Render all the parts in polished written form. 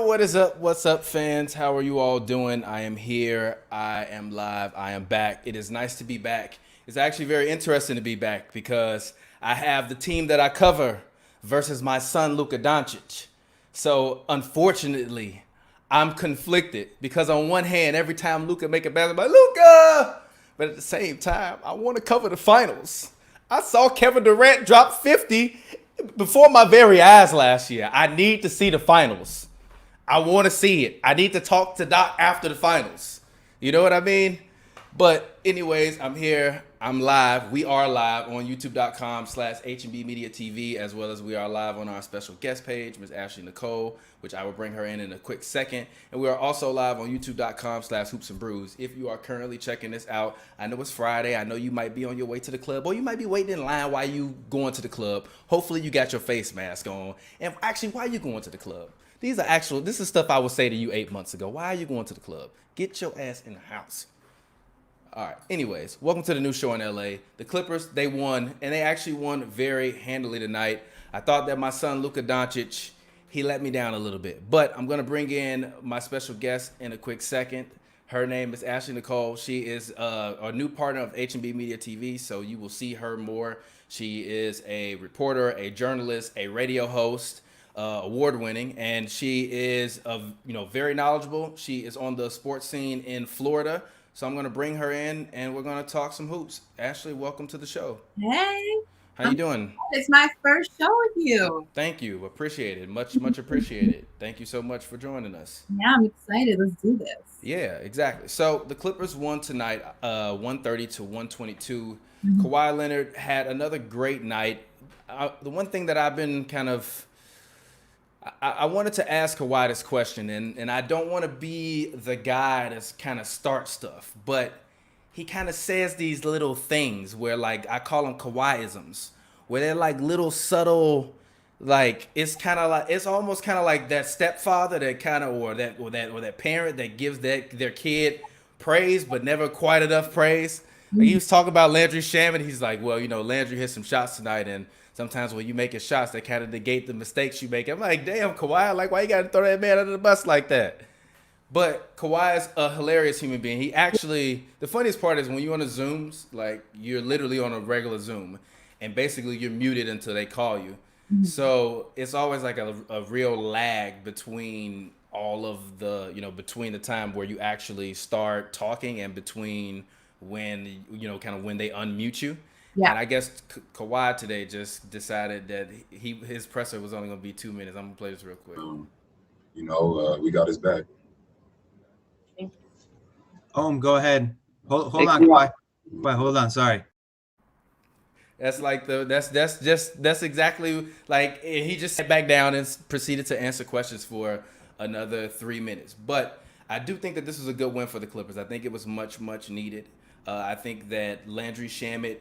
what is up? What's up, fans? How are you all doing? I am here. I am live. I am back. It is nice to be back. It's actually very interesting to be back because I have the team that I cover versus my son, Luka Doncic. So, unfortunately, I'm conflicted because on one hand, every time Luka make a basket, I'm like, Luka! But at the same time, I want to cover the finals. I saw Kevin Durant drop 50 before my very eyes last year. I need to see the finals. I want to see it. I need to talk to Doc after the finals. You know what I mean? But anyways, I'm here. I'm live. We are live on youtube.com/HNB Media TV, as well as we are live on our special guest page, Ms. Ashley Nicole, which I will bring her in a quick second. And we are also live on youtube.com/Hoops and Brews. If you are currently checking this out, I know it's Friday. I know you might be on your way to the club, or you might be waiting in line while you going to the club. Hopefully you got your face mask on. And actually, why are you going to the club? This is stuff I would say to you 8 months ago. Why are you going to the club? Get your ass in the house. All right. Anyways, welcome to the new show in LA. The Clippers, they won, and they actually won very handily tonight. I thought that my son, Luka Doncic, he let me down a little bit. But I'm going to bring in my special guest in a quick second. Her name is Ashley Nicole. She is a new partner of HNB Media TV, so you will see her more. She is a reporter, a journalist, a radio host, award-winning, and she is very knowledgeable. She is on the sports scene in Florida. So I'm going to bring her in, and we're going to talk some hoops. Ashley, welcome to the show. Hey. How you doing? It's my first show with you. Thank you. Appreciate it. Much appreciated. Thank you so much for joining us. Yeah, I'm excited. Let's do this. Yeah, exactly. So the Clippers won tonight, 130-122. Kawhi Leonard had another great night. The one thing that I've been kind of I wanted to ask Kawhi this question, and I don't want to be the guy that's kind of start stuff, but he kind of says these little things where, like, I call them Kawhiisms, where they're like little subtle, like it's almost kind of like that stepfather that kind of or that parent that gives their kid praise but never quite enough praise. Like, he was talking about Landry Shamet. He's like, well, Landry hit some shots tonight, and sometimes when you making shots, that kind of negate the mistakes you make. I'm like, damn, Kawhi, like, why you got to throw that man under the bus like that? But Kawhi is a hilarious human being. He actually, the funniest part is when you're on the Zooms, like, you're literally on a regular Zoom, and basically you're muted until they call you. So it's always like a real lag between all of the, between the time where you actually start talking and between when, kind of when they unmute you. Yeah. And I guess Kawhi today just decided that his presser was only going to be 2 minutes. I'm going to play this real quick. We got his back. Go ahead. Hold on, Kawhi. Kawhi, hold on. Sorry. That's like that's exactly like he just sat back down and proceeded to answer questions for another 3 minutes. But I do think that this was a good win for the Clippers. I think it was much needed. I think that Landry Shamet,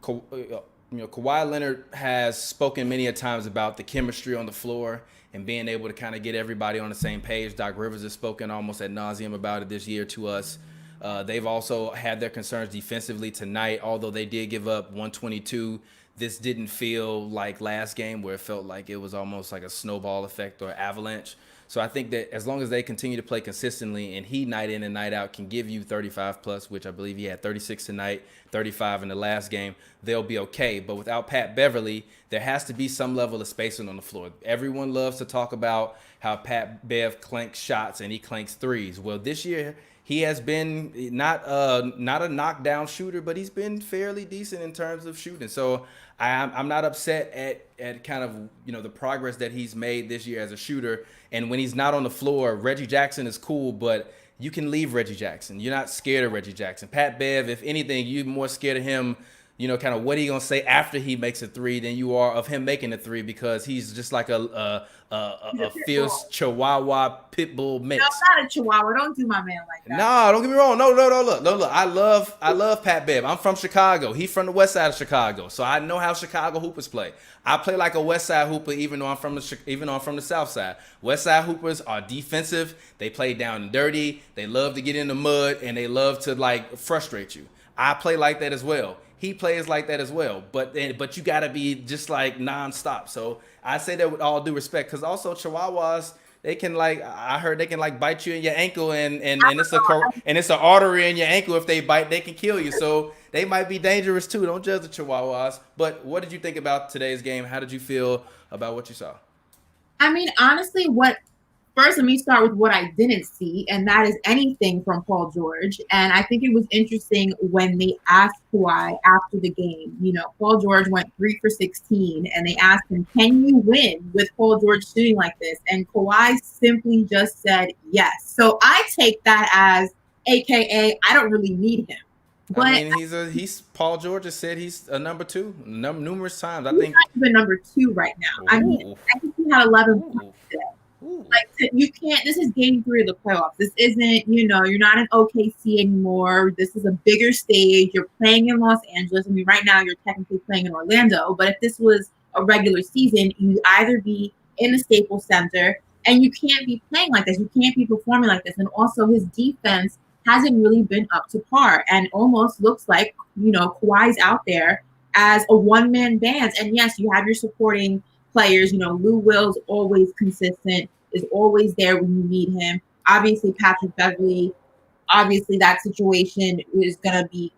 Kawhi Leonard has spoken many a times about the chemistry on the floor and being able to kind of get everybody on the same page. Doc Rivers has spoken almost ad nauseum about it this year to us. They've also had their concerns defensively tonight, although they did give up 122. This didn't feel like last game where it felt like it was almost like a snowball effect or avalanche. So I think that as long as they continue to play consistently and he night in and night out can give you 35 plus, which I believe he had 36 tonight, 35 in the last game, they'll be okay. But without Pat Beverly, there has to be some level of spacing on the floor. Everyone loves to talk about how Pat Bev clanks shots and he clanks threes. Well, this year he has been not a knockdown shooter, but he's been fairly decent in terms of shooting. So I'm not upset at kind of, the progress that he's made this year as a shooter. And when he's not on the floor, Reggie Jackson is cool, but you can leave Reggie Jackson. You're not scared of Reggie Jackson. Pat Bev, if anything, you're more scared of him, kind of what he going to say after he makes a three than you are of him making a three, because he's just like a fierce Chihuahua pit bull mix. No, I'm not a Chihuahua. Don't do my man like that. No, don't get me wrong. No, look. I love Pat Bev. I'm from Chicago. He's from the west side of Chicago, so I know how Chicago hoopers play. I play like a west side hooper, even though I'm from the south side. West side hoopers are defensive. They play down and dirty. They love to get in the mud, and they love to like frustrate you. I play like that as well. He plays like that as well, but you got to be just like nonstop. So I say that with all due respect, because also Chihuahuas, I heard they can like bite you in your ankle and it's an artery in your ankle. If they bite, they can kill you. So they might be dangerous too. Don't judge the Chihuahuas. But what did you think about today's game? How did you feel about what you saw? I mean, honestly, first, let me start with what I didn't see, and that is anything from Paul George. And I think it was interesting when they asked Kawhi after the game. You know, Paul George went 3 for 16, and they asked him, "Can you win with Paul George shooting like this?" And Kawhi simply just said yes. So I take that as, AKA, I don't really need him. But I mean, he's Paul George has said he's a number 2 numerous times. I he's think not even number 2 right now. I mean, I think he had 11 points today. Like, you can't, this is game 3 of the playoffs. This isn't, you're not in OKC anymore. This is a bigger stage. You're playing in Los Angeles. I mean, right now you're technically playing in Orlando, but if this was a regular season, you'd either be in the Staples Center, and you can't be playing like this. You can't be performing like this. And also his defense hasn't really been up to par, and almost looks like, Kawhi's out there as a one-man band. And yes, you have your supporting players. Lou Will's always consistent, is always there when you need him. Obviously, Patrick Beverly, that situation is going to be,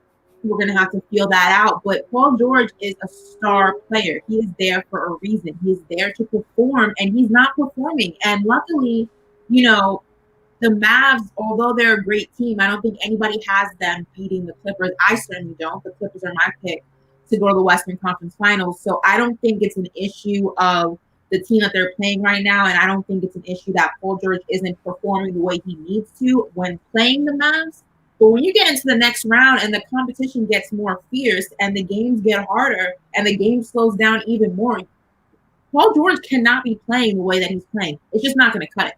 we're going to have to feel that out. But Paul George is a star player. He is there for a reason. He's there to perform, and he's not performing. And luckily, the Mavs, although they're a great team, I don't think anybody has them beating the Clippers. I certainly don't. The Clippers are my pick to go to the Western Conference Finals. So I don't think it's an issue of the team that they're playing right now, and I don't think it's an issue that Paul George isn't performing the way he needs to when playing the Mavs. But when you get into the next round and the competition gets more fierce and the games get harder and the game slows down even more, Paul George cannot be playing the way that he's playing. It's just not going to cut it.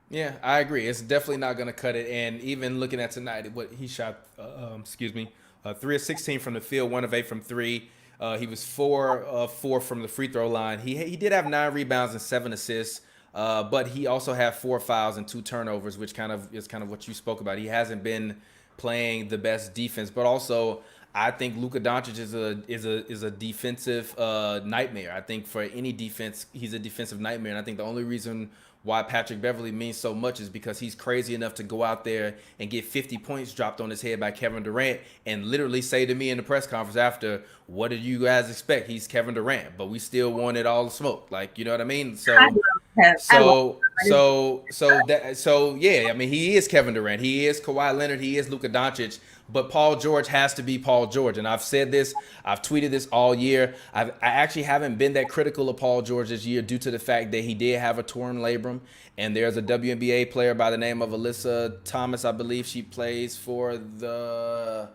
Yeah, I agree. It's definitely not going to cut it. And even looking at tonight, what he shot, 3 of 16 from the field, 1 of 8 from 3. He was 4 of 4 from the free throw line. He did have 9 rebounds and 7 assists, but he also had 4 fouls and 2 turnovers, which is what you spoke about. He hasn't been playing the best defense, but also I think Luka Doncic is a defensive nightmare. I think for any defense, he's a defensive nightmare, and I think the only reason why Patrick Beverly means so much is because he's crazy enough to go out there and get 50 points dropped on his head by Kevin Durant and literally say to me in the press conference after, "What did you guys expect? He's Kevin Durant, but we still wanted all the smoke." Like, you know what I mean? So yeah, I mean, he is Kevin Durant. He is Kawhi Leonard. He is Luka Doncic. But Paul George has to be Paul George. And I've said this, I've tweeted this all year. I actually haven't been that critical of Paul George this year due to the fact that he did have a torn labrum. And there's a WNBA player by the name of Alyssa Thomas, I believe she plays for the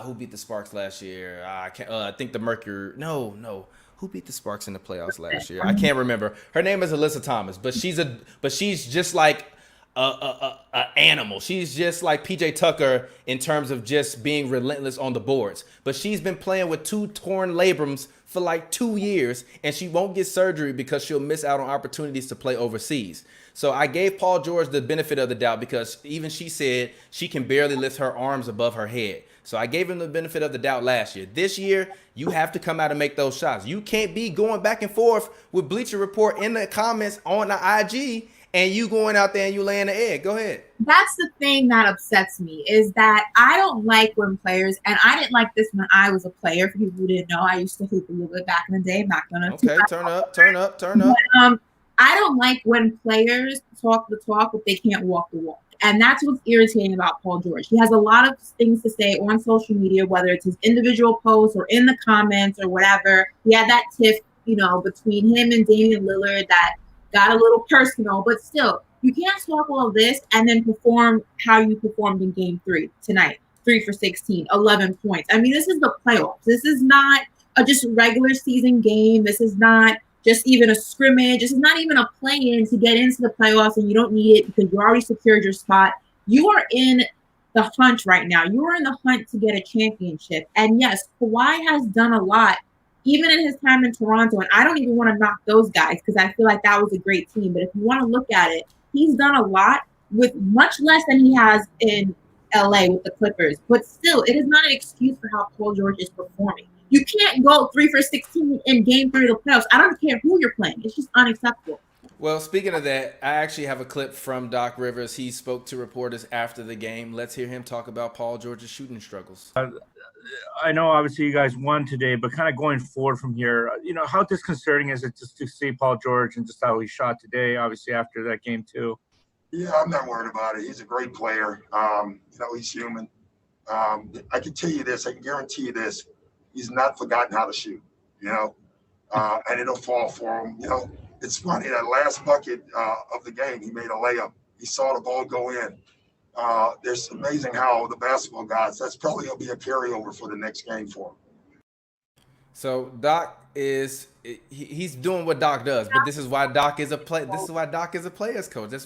who beat the Sparks last year? I think the Mercury. No. Who beat the Sparks in the playoffs last year? I can't remember. Her name is Alyssa Thomas, but she's just like a animal. She's just like PJ Tucker in terms of just being relentless on the boards. But she's been playing with 2 torn labrums for like 2 years, and she won't get surgery because she'll miss out on opportunities to play overseas. So I gave Paul George the benefit of the doubt because even she said she can barely lift her arms above her head. So I gave him the benefit of the doubt last year. This year, you have to come out and make those shots. You can't be going back and forth with Bleacher Report in the comments on the IG and you going out there and you laying the egg. Go ahead. That's the thing that upsets me is that I don't like when players, and I didn't like this when I was a player. For people who didn't know, I used to hoop a little bit back in the day. I'm not gonna. Okay, turn up. But, I don't like when players talk the talk, but they can't walk the walk. And that's what's irritating about Paul George. He has a lot of things to say on social media, whether it's his individual posts or in the comments or whatever. He had that tiff, between him and Damian Lillard that got a little personal, but still, you can't talk all of this and then perform how you performed in game 3 tonight. 3 for 16, 11 points. I mean, this is the playoffs. This is not just a regular season game. This is not just even a scrimmage. This is not even a play-in to get into the playoffs, and you don't need it because you already secured your spot. You are in the hunt right now. You are in the hunt to get a championship. And yes, Kawhi has done a lot, even in his time in Toronto. And I don't even want to knock those guys because I feel like that was a great team. But if you want to look at it, he's done a lot with much less than he has in LA with the Clippers. But still, it is not an excuse for how Paul George is performing. You can't go 3 for 16 in game 3 of the playoffs. I don't care who you're playing. It's just unacceptable. Well, speaking of that, I actually have a clip from Doc Rivers. He spoke to reporters after the game. Let's hear him talk about Paul George's shooting struggles. I know obviously you guys won today, but kind of going forward from here, how disconcerting is it just to see Paul George and just how he shot today, obviously after that game too? Yeah, I'm not worried about it. He's a great player. He's human. I can tell you this, I can guarantee you this. He's not forgotten how to shoot, and it'll fall for him. It's funny, that last bucket of the game, he made a layup. He saw the ball go in. It's amazing how the basketball guys, that's probably going to be a carryover for the next game for him. So Doc he's doing what Doc does, but this is why Doc is a player's coach. This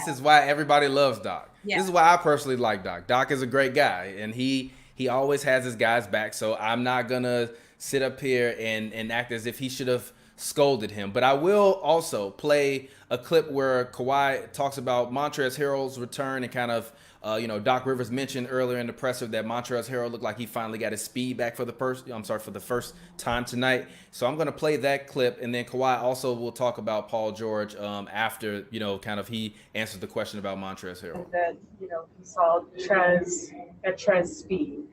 is why everybody loves Doc. Yeah. This is why I personally like Doc. Doc is a great guy, and he always has his guys back. So I'm not gonna sit up here and act as if he should have scolded him. But I will also play a clip where Kawhi talks about Montrezl Harrell's return and kind of Doc Rivers mentioned earlier in the presser that Montrezl Harrell looked like he finally got his speed back for the first time tonight. So I'm going to play that clip, and then Kawhi also will talk about Paul George after he answers the question about Montrezl Harrell. That he saw Trez speed.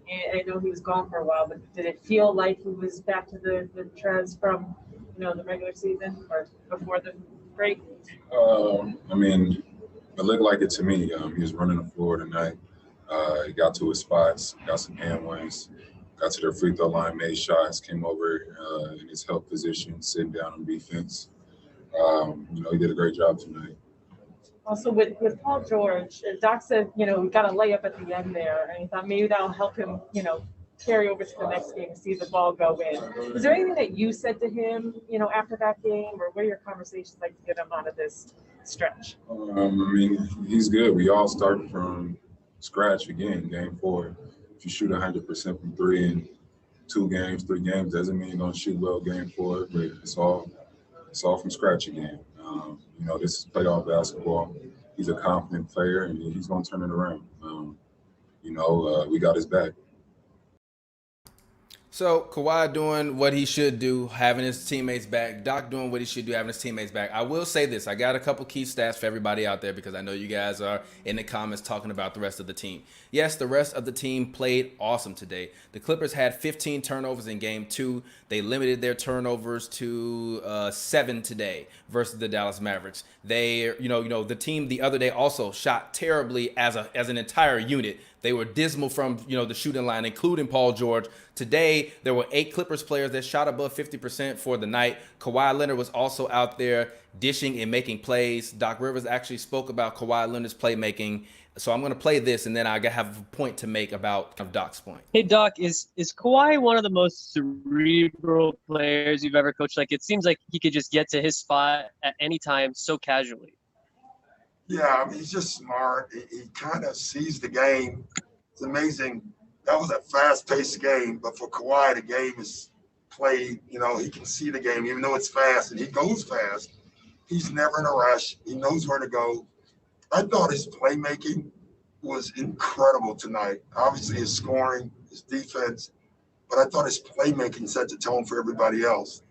And I know he was gone for a while, but did it feel like he was back to the Trez from the regular season or before the break? It looked like it to me. He was running the floor tonight. He got to his spots, got some hand wins, got to their free throw line, made shots, came over in his help position, sitting down on defense. He did a great job tonight. Also, with Paul George, Doc said, we got a layup at the end there, and he thought maybe that'll help him, carry over to the next game and see the ball go in. Is there anything that you said to him, after that game, or what are your conversations like to get him out of this stretch? He's good. We all start from scratch again, game 4. If you shoot 100% from 3 in 3 games, doesn't mean you're going to shoot well game 4, but it's all from scratch again. This is playoff basketball. He's a confident player, and he's going to turn it around. We got his back. So Kawhi doing what he should do, having his teammates back. Doc doing what he should do, having his teammates back. I will say this. I got a couple key stats for everybody out there because I know you guys are in the comments talking about the rest of the team. Yes, the rest of the team played awesome today. The Clippers had 15 turnovers in game 2. They limited their turnovers to 7 today versus the Dallas Mavericks. They, the team the other day also shot terribly as an entire unit. They were dismal from, the shooting line, including Paul George. Today, there were 8 Clippers players that shot above 50% for the night. Kawhi Leonard was also out there dishing and making plays. Doc Rivers actually spoke about Kawhi Leonard's playmaking. So I'm going to play this, and then I have a point to make about Doc's point. Hey, Doc, is Kawhi one of the most cerebral players you've ever coached? Like, it seems like he could just get to his spot at any time so casually. Yeah, he's just smart. He kind of sees the game. It's amazing. That was a fast-paced game, but for Kawhi, the game is played. He can see the game, even though it's fast, and he goes fast. He's never in a rush. He knows where to go. I thought his playmaking was incredible tonight. Obviously, his scoring, his defense, but I thought his playmaking set the tone for everybody else.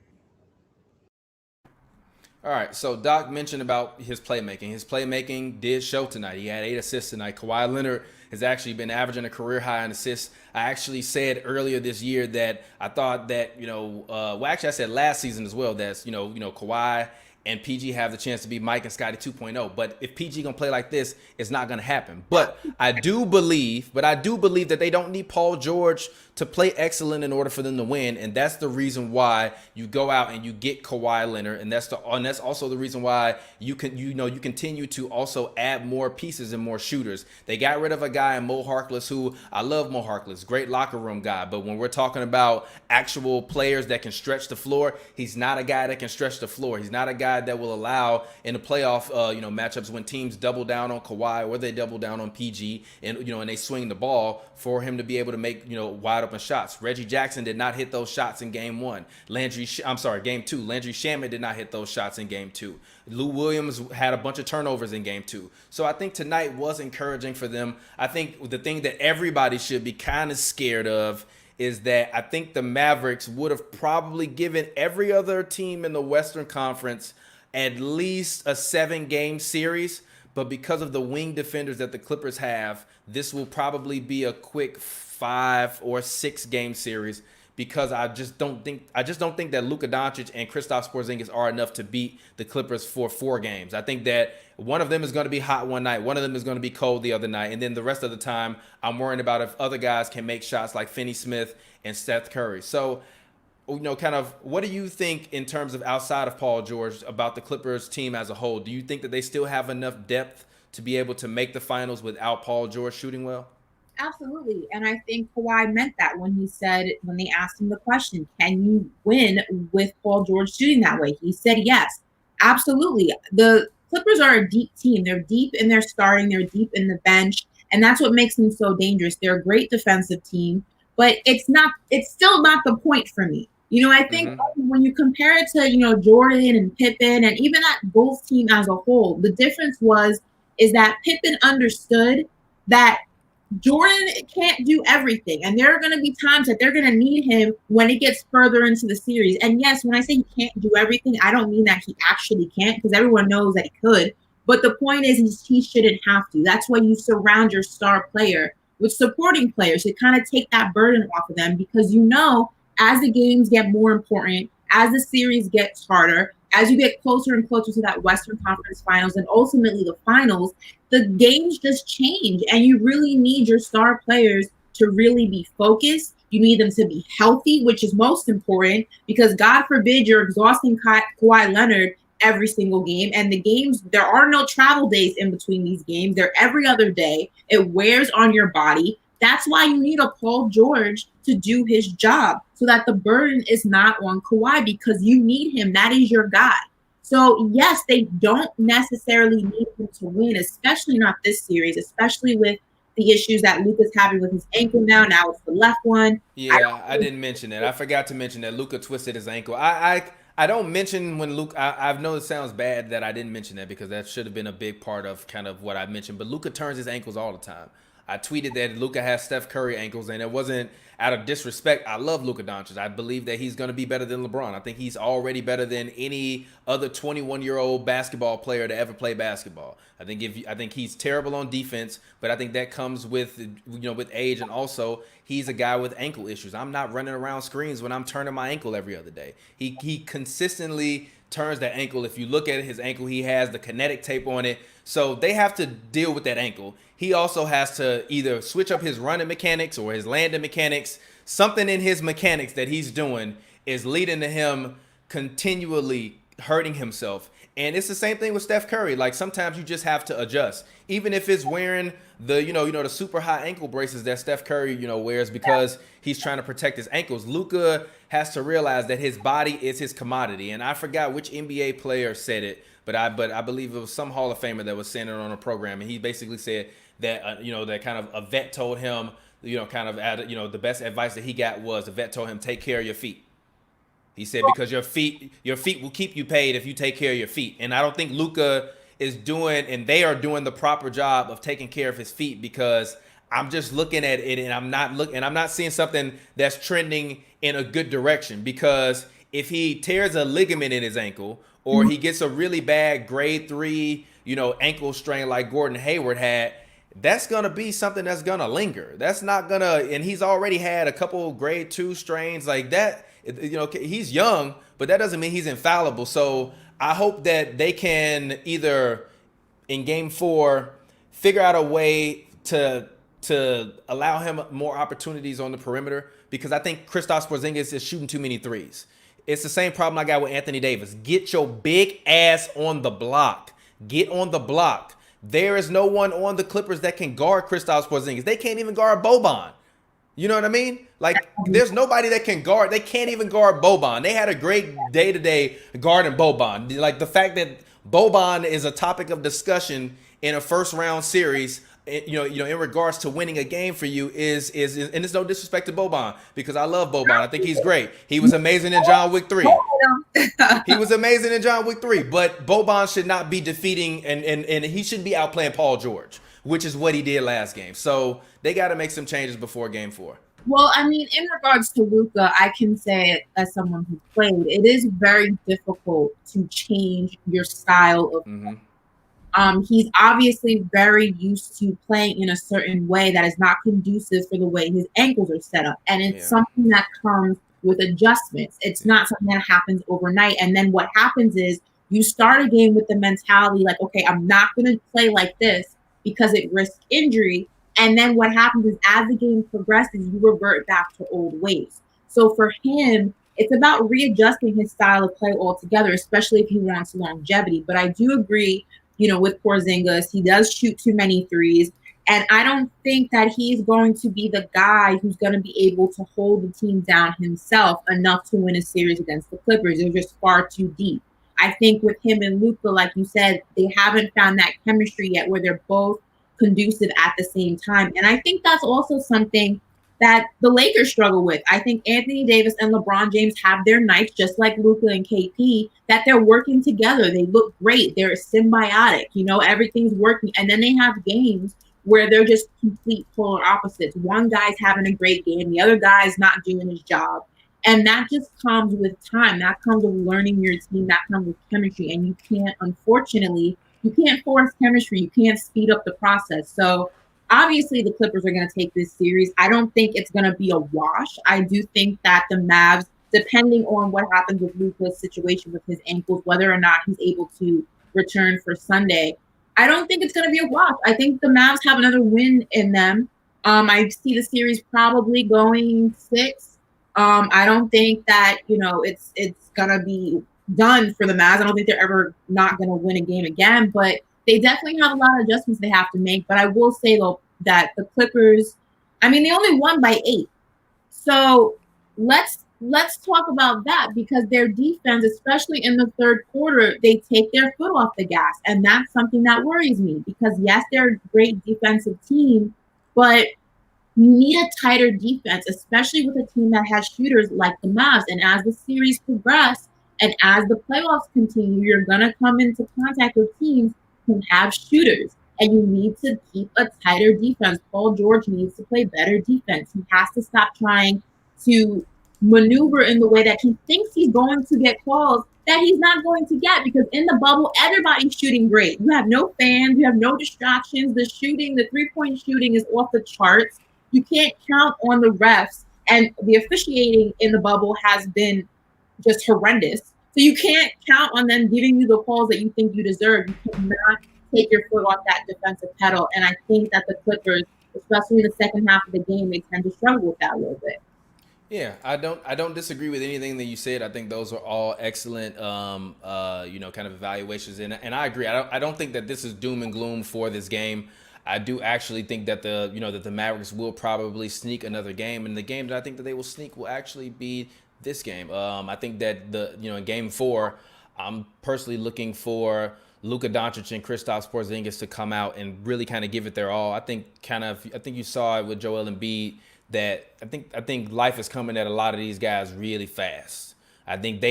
All right, so Doc mentioned about his playmaking. His playmaking did show tonight. He had 8 assists tonight. Kawhi Leonard has actually been averaging a career high in assists. I actually said earlier this year that I thought that, I said last season as well, that, Kawhi and PG have the chance to be Mike and Scotty 2.0. But if PG gonna play like this, it's not gonna happen. But I do believe that they don't need Paul George to play excellent in order for them to win, and that's the reason why you go out and you get Kawhi Leonard, and that's also the reason why you continue to also add more pieces and more shooters. They got rid of a guy in Mo Harkless, who I love. Mo Harkless, great locker room guy, but when we're talking about actual players that can stretch the floor, he's not a guy that can stretch the floor. He's not a guy that will allow in the playoff matchups when teams double down on Kawhi or they double down on PG and and they swing the ball for him to be able to make wide open shots. Reggie Jackson did not hit those shots in game 1. Game 2. Landry Shamet did not hit those shots in game 2. Lou Williams had a bunch of turnovers in game 2. So I think tonight was encouraging for them. I think the thing that everybody should be kind of scared of is that I think the Mavericks would have probably given every other team in the Western Conference at least a 7-game series. But because of the wing defenders that the Clippers have, this will probably be a quick 5 or 6 game series, because I just don't think that Luka Doncic and Kristaps Porzingis are enough to beat the Clippers for 4 games. I think that one of them is going to be hot one night, one of them is going to be cold the other night, and then the rest of the time I'm worrying about if other guys can make shots like Finney Smith and Steph Curry. So, kind of, what do you think in terms of outside of Paul George about the Clippers team as a whole? Do you think that they still have enough depth to be able to make the finals without Paul George shooting well? Absolutely. And I think Kawhi meant that when they asked him the question, can you win with Paul George shooting that way? He said yes. Absolutely. The Clippers are a deep team. They're deep in their starting, they're deep in the bench, and that's what makes them so dangerous. They're a great defensive team, but it's still not the point for me. I think when you compare it to, Jordan and Pippen and even that Bulls team as a whole, the difference is that Pippen understood that Jordan can't do everything. And there are going to be times that they're going to need him when it gets further into the series. And yes, when I say he can't do everything, I don't mean that he actually can't, because everyone knows that he could. But the point is he shouldn't have to. That's why you surround your star player with supporting players to kind of take that burden off of them, because as the games get more important, as the series gets harder, as you get closer and closer to that Western Conference Finals and ultimately the finals, the games just change, and you really need your star players to really be focused. You need them to be healthy, which is most important, because God forbid you're exhausting Kawhi Leonard every single game. And the games, there are no travel days in between these games. They're every other day. It wears on your body. That's why you need a Paul George to do his job, so that the burden is not on Kawhi, because you need him. That is your guy. So, yes, they don't necessarily need him to win, especially not this series, especially with the issues that Luka's having with his ankle now. Now it's the left one. Yeah, I didn't mention that. I forgot to mention that Luka twisted his ankle. I don't mention when Luka, I know it sounds bad that I didn't mention that, because that should have been a big part of kind of what I mentioned. But Luka turns his ankles all the time. I tweeted that Luka has Steph Curry ankles, and it wasn't out of disrespect. I love Luka Doncic. I believe that he's going to be better than LeBron. I think he's already better than any other 21-year-old basketball player to ever play basketball. I think he's terrible on defense, but I think that comes with with age, and also he's a guy with ankle issues. I'm not running around screens when I'm turning my ankle every other day. He consistently turns that ankle. If you look at his ankle, he has the kinetic tape on it. So they have to deal with that ankle. He also has to either switch up his running mechanics or his landing mechanics. Something in his mechanics that he's doing is leading to him continually hurting himself. And it's the same thing with Steph Curry. Like, sometimes you just have to adjust. Even if it's wearing the, the super high ankle braces that Steph Curry, wears because he's trying to protect his ankles. Luka has to realize that his body is his commodity. And I forgot which NBA player said it, but I believe it was some Hall of Famer that was saying it on a program. And he basically said that, that kind of a vet told him, the best advice that he got was, the vet told him, take care of your feet. He said, because your feet will keep you paid if you take care of your feet. And I don't think Luka is doing, and they are doing the proper job of taking care of his feet, because I'm just looking at it and I'm not seeing something that's trending in a good direction. Because if he tears a ligament in his ankle, or he gets a really bad grade 3, ankle strain like Gordon Hayward had, that's going to be something that's going to linger. That's not going to, and he's already had a couple grade 2 strains like that. He's young, but that doesn't mean he's infallible. So I hope that they can either in game 4 figure out a way to allow him more opportunities on the perimeter, because I think Kristaps Porzingis is shooting too many threes. It's the same problem I got with Anthony Davis. Get your big ass on the block. Get on the block. There is no one on the Clippers that can guard Kristaps Porzingis. They can't even guard Boban. You know what I mean? Like, there's nobody that can guard. They can't even guard Boban. They had a great day-to-day guarding Boban. Like, the fact that Boban is a topic of discussion in a first-round series, in regards to winning a game for you is and it's no disrespect to Boban, because I love Boban. I think he's great. He was amazing in John Wick 3. He was amazing in John Wick 3. But Boban should not be defeating, and he shouldn't be outplaying Paul George, which is what he did last game. So they got to make some changes before game 4. Well, I mean, in regards to Luka, I can say it as someone who played, it is very difficult to change your style of Mm-hmm. He's obviously very used to playing in a certain way that is not conducive for the way his ankles are set up. And it's Yeah. something that comes with adjustments. It's not something that happens overnight. And then what happens is you start a game with the mentality like, okay, I'm not going to play like this because it risks injury. And then what happens is as the game progresses, you revert back to old ways. So for him, it's about readjusting his style of play altogether, especially if he wants longevity. But I do agree, with Porzingis, he does shoot too many threes. And I don't think that he's going to be the guy who's going to be able to hold the team down himself enough to win a series against the Clippers. They're just far too deep. I think with him and Luka, like you said, they haven't found that chemistry yet where they're both conducive at the same time. And I think that's also something that the Lakers struggle with. I think Anthony Davis and LeBron James have their nights, just like Luka and KP, that they're working together. They look great. They're symbiotic. Everything's working. And then they have games where they're just complete polar opposites. One guy's having a great game. The other guy's not doing his job. And that just comes with time. That comes with learning your team. That comes with chemistry. And you can't, unfortunately, you can't force chemistry. You can't speed up the process. So obviously, the Clippers are going to take this series. I don't think it's going to be a wash. I do think that the Mavs, depending on what happens with Luka's situation with his ankles, whether or not he's able to return for Sunday, I don't think it's going to be a wash. I think the Mavs have another win in them. I see the series probably going 6. I don't think that, it's going to be done for the Mavs. I don't think they're ever not going to win a game again, but they definitely have a lot of adjustments they have to make. But I will say, though, that the Clippers, they only won by 8. So let's talk about that, because their defense, especially in the third quarter, they take their foot off the gas. And that's something that worries me, because, yes, they're a great defensive team, but you need a tighter defense, especially with a team that has shooters like the Mavs. And as the series progresses and as the playoffs continue, you're going to come into contact with teams who have shooters, and you need to keep a tighter defense. Paul George needs to play better defense. He has to stop trying to maneuver in the way that he thinks he's going to get calls that he's not going to get, because in the bubble, everybody's shooting great. You have no fans, you have no distractions. The shooting, the three-point shooting is off the charts. You can't count on the refs, and the officiating in the bubble has been just horrendous. So you can't count on them giving you the calls that you think you deserve. You cannot take your foot off that defensive pedal. And I think that the Clippers, especially in the second half of the game, they tend to struggle with that a little bit. Yeah, I don't disagree with anything that you said. I think those are all excellent, kind of evaluations, and I agree. I don't think that this is doom and gloom for this game. I do actually think that the Mavericks will probably sneak another game, and the game that I think that they will sneak will actually be this game. I think that in Game 4, I'm personally looking for Luka Doncic and Kristaps Porzingis to come out and really kind of give it their all. I think you saw it with Joel Embiid that I think life is coming at a lot of these guys really fast. I think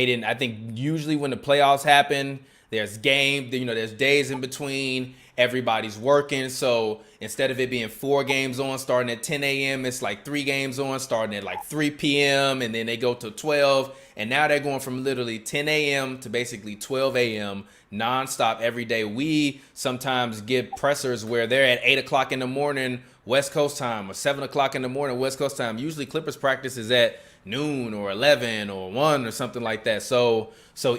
usually when the playoffs happen, there's there's days in between. Everybody's working. So instead of it being 4 games on starting at 10 a.m., it's like 3 games on starting at like 3 p.m. And then they go to 12. And now they're going from literally 10 a.m. to basically 12 a.m. nonstop every day. We sometimes get pressers where they're at 8 o'clock in the morning West Coast time or 7 o'clock in the morning West Coast time. Usually Clippers practice is at noon or 11 or 1 or something like that. So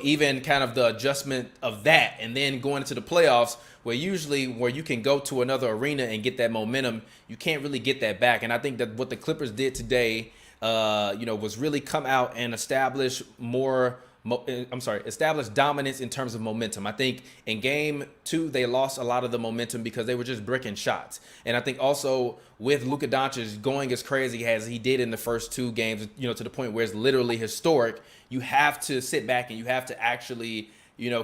even kind of the adjustment of that, and then going into the playoffs where you can go to another arena and get that momentum, you can't really get that back. And I think that what the Clippers did today, was really come out and establish dominance in terms of momentum. I think in Game 2, they lost a lot of the momentum because they were just bricking shots. And I think also with Luka Doncic going as crazy as he did in the first 2 games, to the point where it's literally historic, you have to sit back and you have to actually,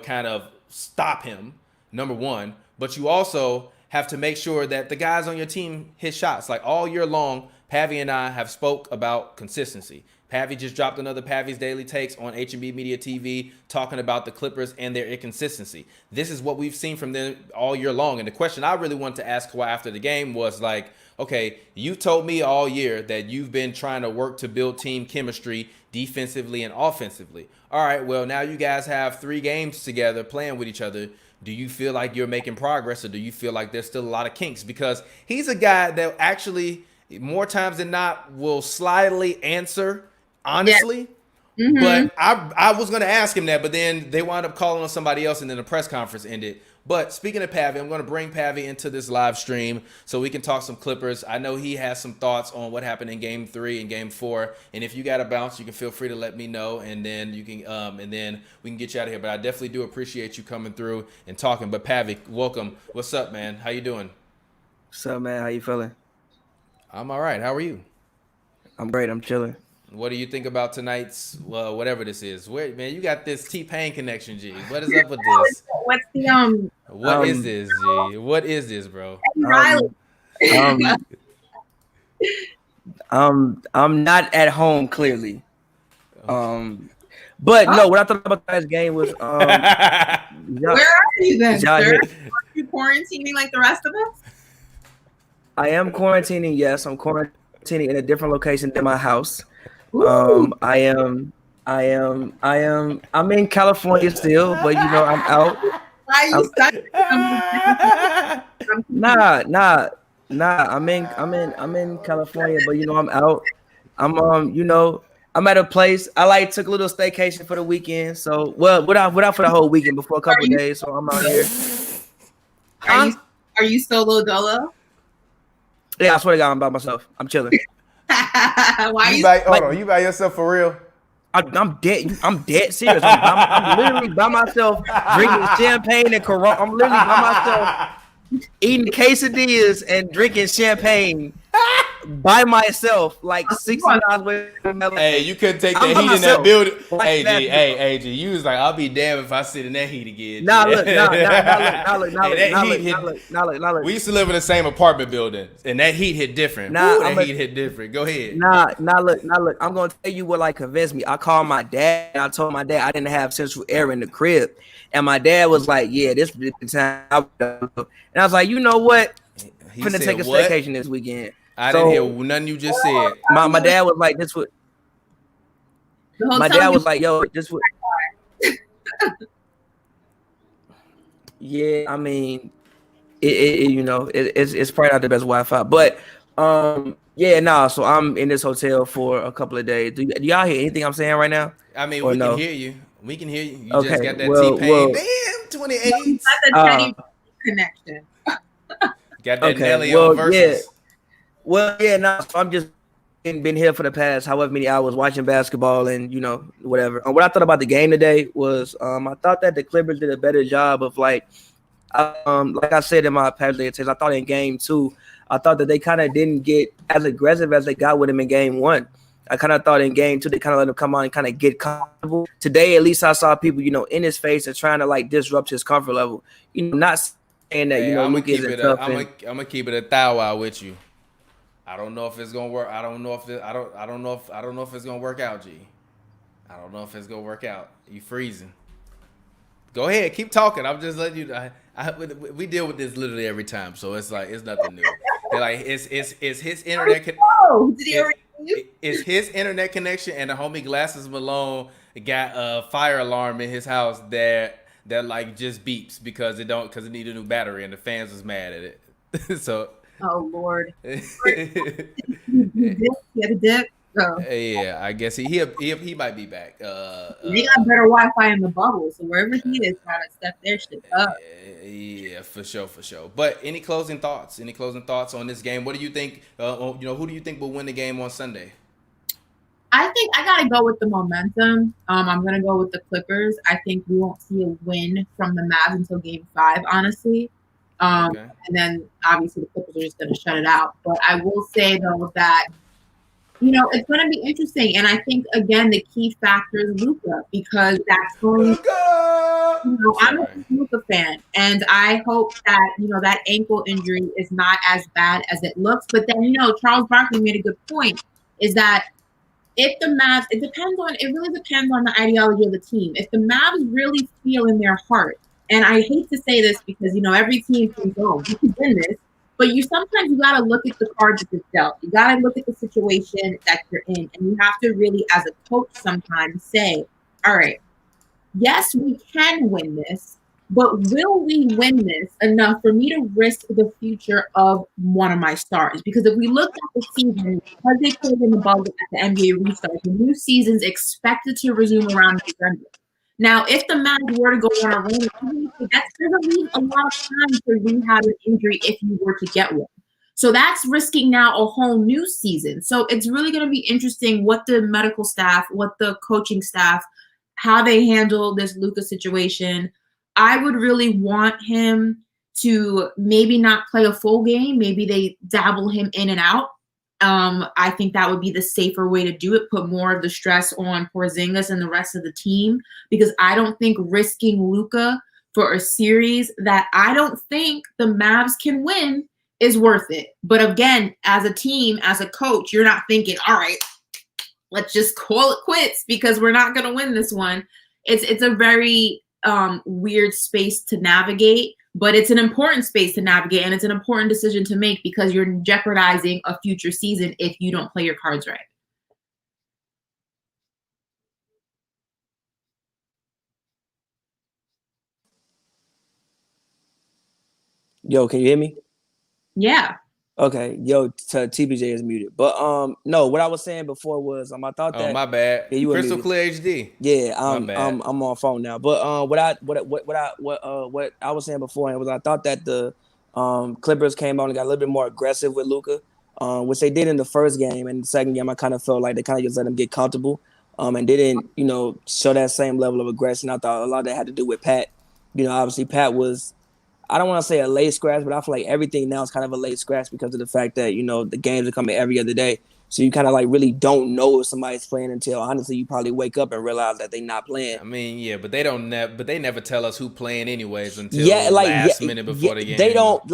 kind of stop him, number one. But you also have to make sure that the guys on your team hit shots. Like all year long, Pavy and I have spoke about consistency. Pavy just dropped another Pavy's Daily Takes on HNB Media TV talking about the Clippers and their inconsistency. This is what we've seen from them all year long. And the question I really wanted to ask Kawhi after the game was like, okay, you told me all year that you've been trying to work to build team chemistry defensively and offensively. All right, well, now you guys have 3 games together playing with each other. Do you feel like you're making progress, or do you feel like there's still a lot of kinks? Because he's a guy that actually, more times than not, will slyly answer honestly. Yeah. Mm-hmm. But I was going to ask him that, but then they wound up calling on somebody else, and then the press conference ended. But speaking of Pavy, I'm going to bring Pavy into this live stream so we can talk some Clippers. I know he has some thoughts on what happened in Game 3 and Game 4, and if you got to bounce, you can feel free to let me know, and then you can, and then we can get you out of here. But I definitely do appreciate you coming through and talking. But Pavy, welcome. What's up, man? How you doing? What's up, man? How you feeling? I'm all right. How are you? I'm great. I'm chilling. What do you think about tonight's, whatever this is? Where, man, you got this T-Pain connection, G. What is up with this? What's the What is this, G? What is this, bro? I'm not at home clearly. But no, what I thought about that game was where are you then, sir? Are you quarantining like the rest of us? I am quarantining, yes. I'm quarantining in a different location than my house. I'm in California still, but you know, I'm out. Why are you stuck? Nah. I'm in California, but you know, I'm out. You know, I'm at a place. I took a little staycation for the weekend. So without for the whole weekend before a couple of days. So I'm out here. Are you solo dolo? Yeah, I swear to God, I'm by myself. I'm chilling. Why you by yourself for real? I'm dead. I'm dead serious. I'm literally by myself drinking champagne and Corona. I'm literally by myself eating quesadillas and drinking champagne by myself, like 60 miles away from LA. Hey, you couldn't take the heat in that building. Hey, G, you was like, I'll be damned if I sit in that heat again. Nah, look. We used to live in the same apartment building, and that heat hit different. Heat hit different. Go ahead. Look. I'm gonna tell you what convinced me. I called my dad, and I told my dad I didn't have central air in the crib, and my dad was like, "Yeah, this is the time." And I was like, "You know what? I'm gonna take a staycation this weekend." I didn't hear nothing you just said. My dad was like, "This would." My dad was like, "Yo, this would." Yeah, I mean, it's probably not the best Wi-Fi, but So I'm in this hotel for a couple of days. Do y'all hear anything I'm saying right now? I mean, we can hear you. We can hear you. You just got that T-Pain. Damn, 28. That's a connection. Got that Nelly on versus. So I'm just been here for the past however many hours watching basketball and whatever. And what I thought about the game today was I thought that the Clippers did a better job of like I said in my past takes. I thought in game 2, I thought that they kind of didn't get as aggressive as they got with him in game 1. I kind of thought in game 2 they kind of let him come on and kind of get comfortable. Today, at least I saw people in his face and trying to disrupt his comfort level. Not saying that I'm Luka isn't tough. I'm gonna keep it a thou with you. I don't know if it's gonna work. I don't know if it's gonna work out, G. I don't know if it's gonna work out. You freezing. Go ahead, keep talking. I'm just letting you. We deal with this literally every time, so it's nothing new. They're like it's his internet. It's his internet connection, and the homie Glasses Malone got a fire alarm in his house that just beeps because it need a new battery, and the fans was mad at it. So. Oh Lord! Yeah, I guess he might be back. They got better Wi-Fi in the bubble, so wherever he is, gotta step their shit up. Yeah, for sure. But any closing thoughts? Any closing thoughts on this game? What do you think? Who do you think will win the game on Sunday? I think I gotta go with the momentum. I'm gonna go with the Clippers. I think we won't see a win from the Mavs until Game 5, honestly. And then obviously the Clippers are just going to shut it out. But I will say though that, it's going to be interesting. And I think again, the key factor is Luka, because that's going to, I'm a Luka fan, and I hope that, that ankle injury is not as bad as it looks. But then, Charles Barkley made a good point, is that if the Mavs, it really depends on the ideology of the team. If the Mavs really feel in their heart, and I hate to say this because, every team can go, we can win this, But sometimes you gotta look at the cards that you're dealt. You gotta look at the situation that you're in, and you have to really, as a coach, sometimes say, "All right, yes, we can win this, but will we win this enough for me to risk the future of one of my stars?" Because if we look at the season, because they played in the bubble at the NBA restart, the new season's expected to resume around December. Now, if the Mavs were to go on a run, that's going to leave a lot of time to rehab an injury if you were to get one. So that's risking now a whole new season. So it's really going to be interesting what the medical staff, what the coaching staff, how they handle this Luka situation. I would really want him to maybe not play a full game. Maybe they dabble him in and out. I think that would be the safer way to do it, put more of the stress on Porzingis and the rest of the team, because I don't think risking Luka for a series that I don't think the Mavs can win is worth it. But again, as a team, as a coach, you're not thinking, all right, let's just call it quits because we're not going to win this one. It's a very weird space to navigate. But it's an important space to navigate, and it's an important decision to make because you're jeopardizing a future season if you don't play your cards right. Yo, can you hear me? Yeah. Okay, yo, TBJ is muted. But no, what I was saying before was I thought that. Oh, my bad. Yeah, you Crystal clear HD. Yeah, I'm on phone now. But what I was saying before was I thought that the Clippers came out and got a little bit more aggressive with Luka, which they did in the first game. And the second game, I kind of felt like they kind of just let him get comfortable, and didn't show that same level of aggression. I thought a lot of that had to do with Pat. Obviously Pat was, I don't want to say a late scratch, but I feel like everything now is kind of a late scratch because of the fact that, the games are coming every other day. So you kind of like really don't know if somebody's playing until honestly you probably wake up and realize that they're not playing. I mean, yeah, but they never tell us who playing anyways until last minute before the game. They don't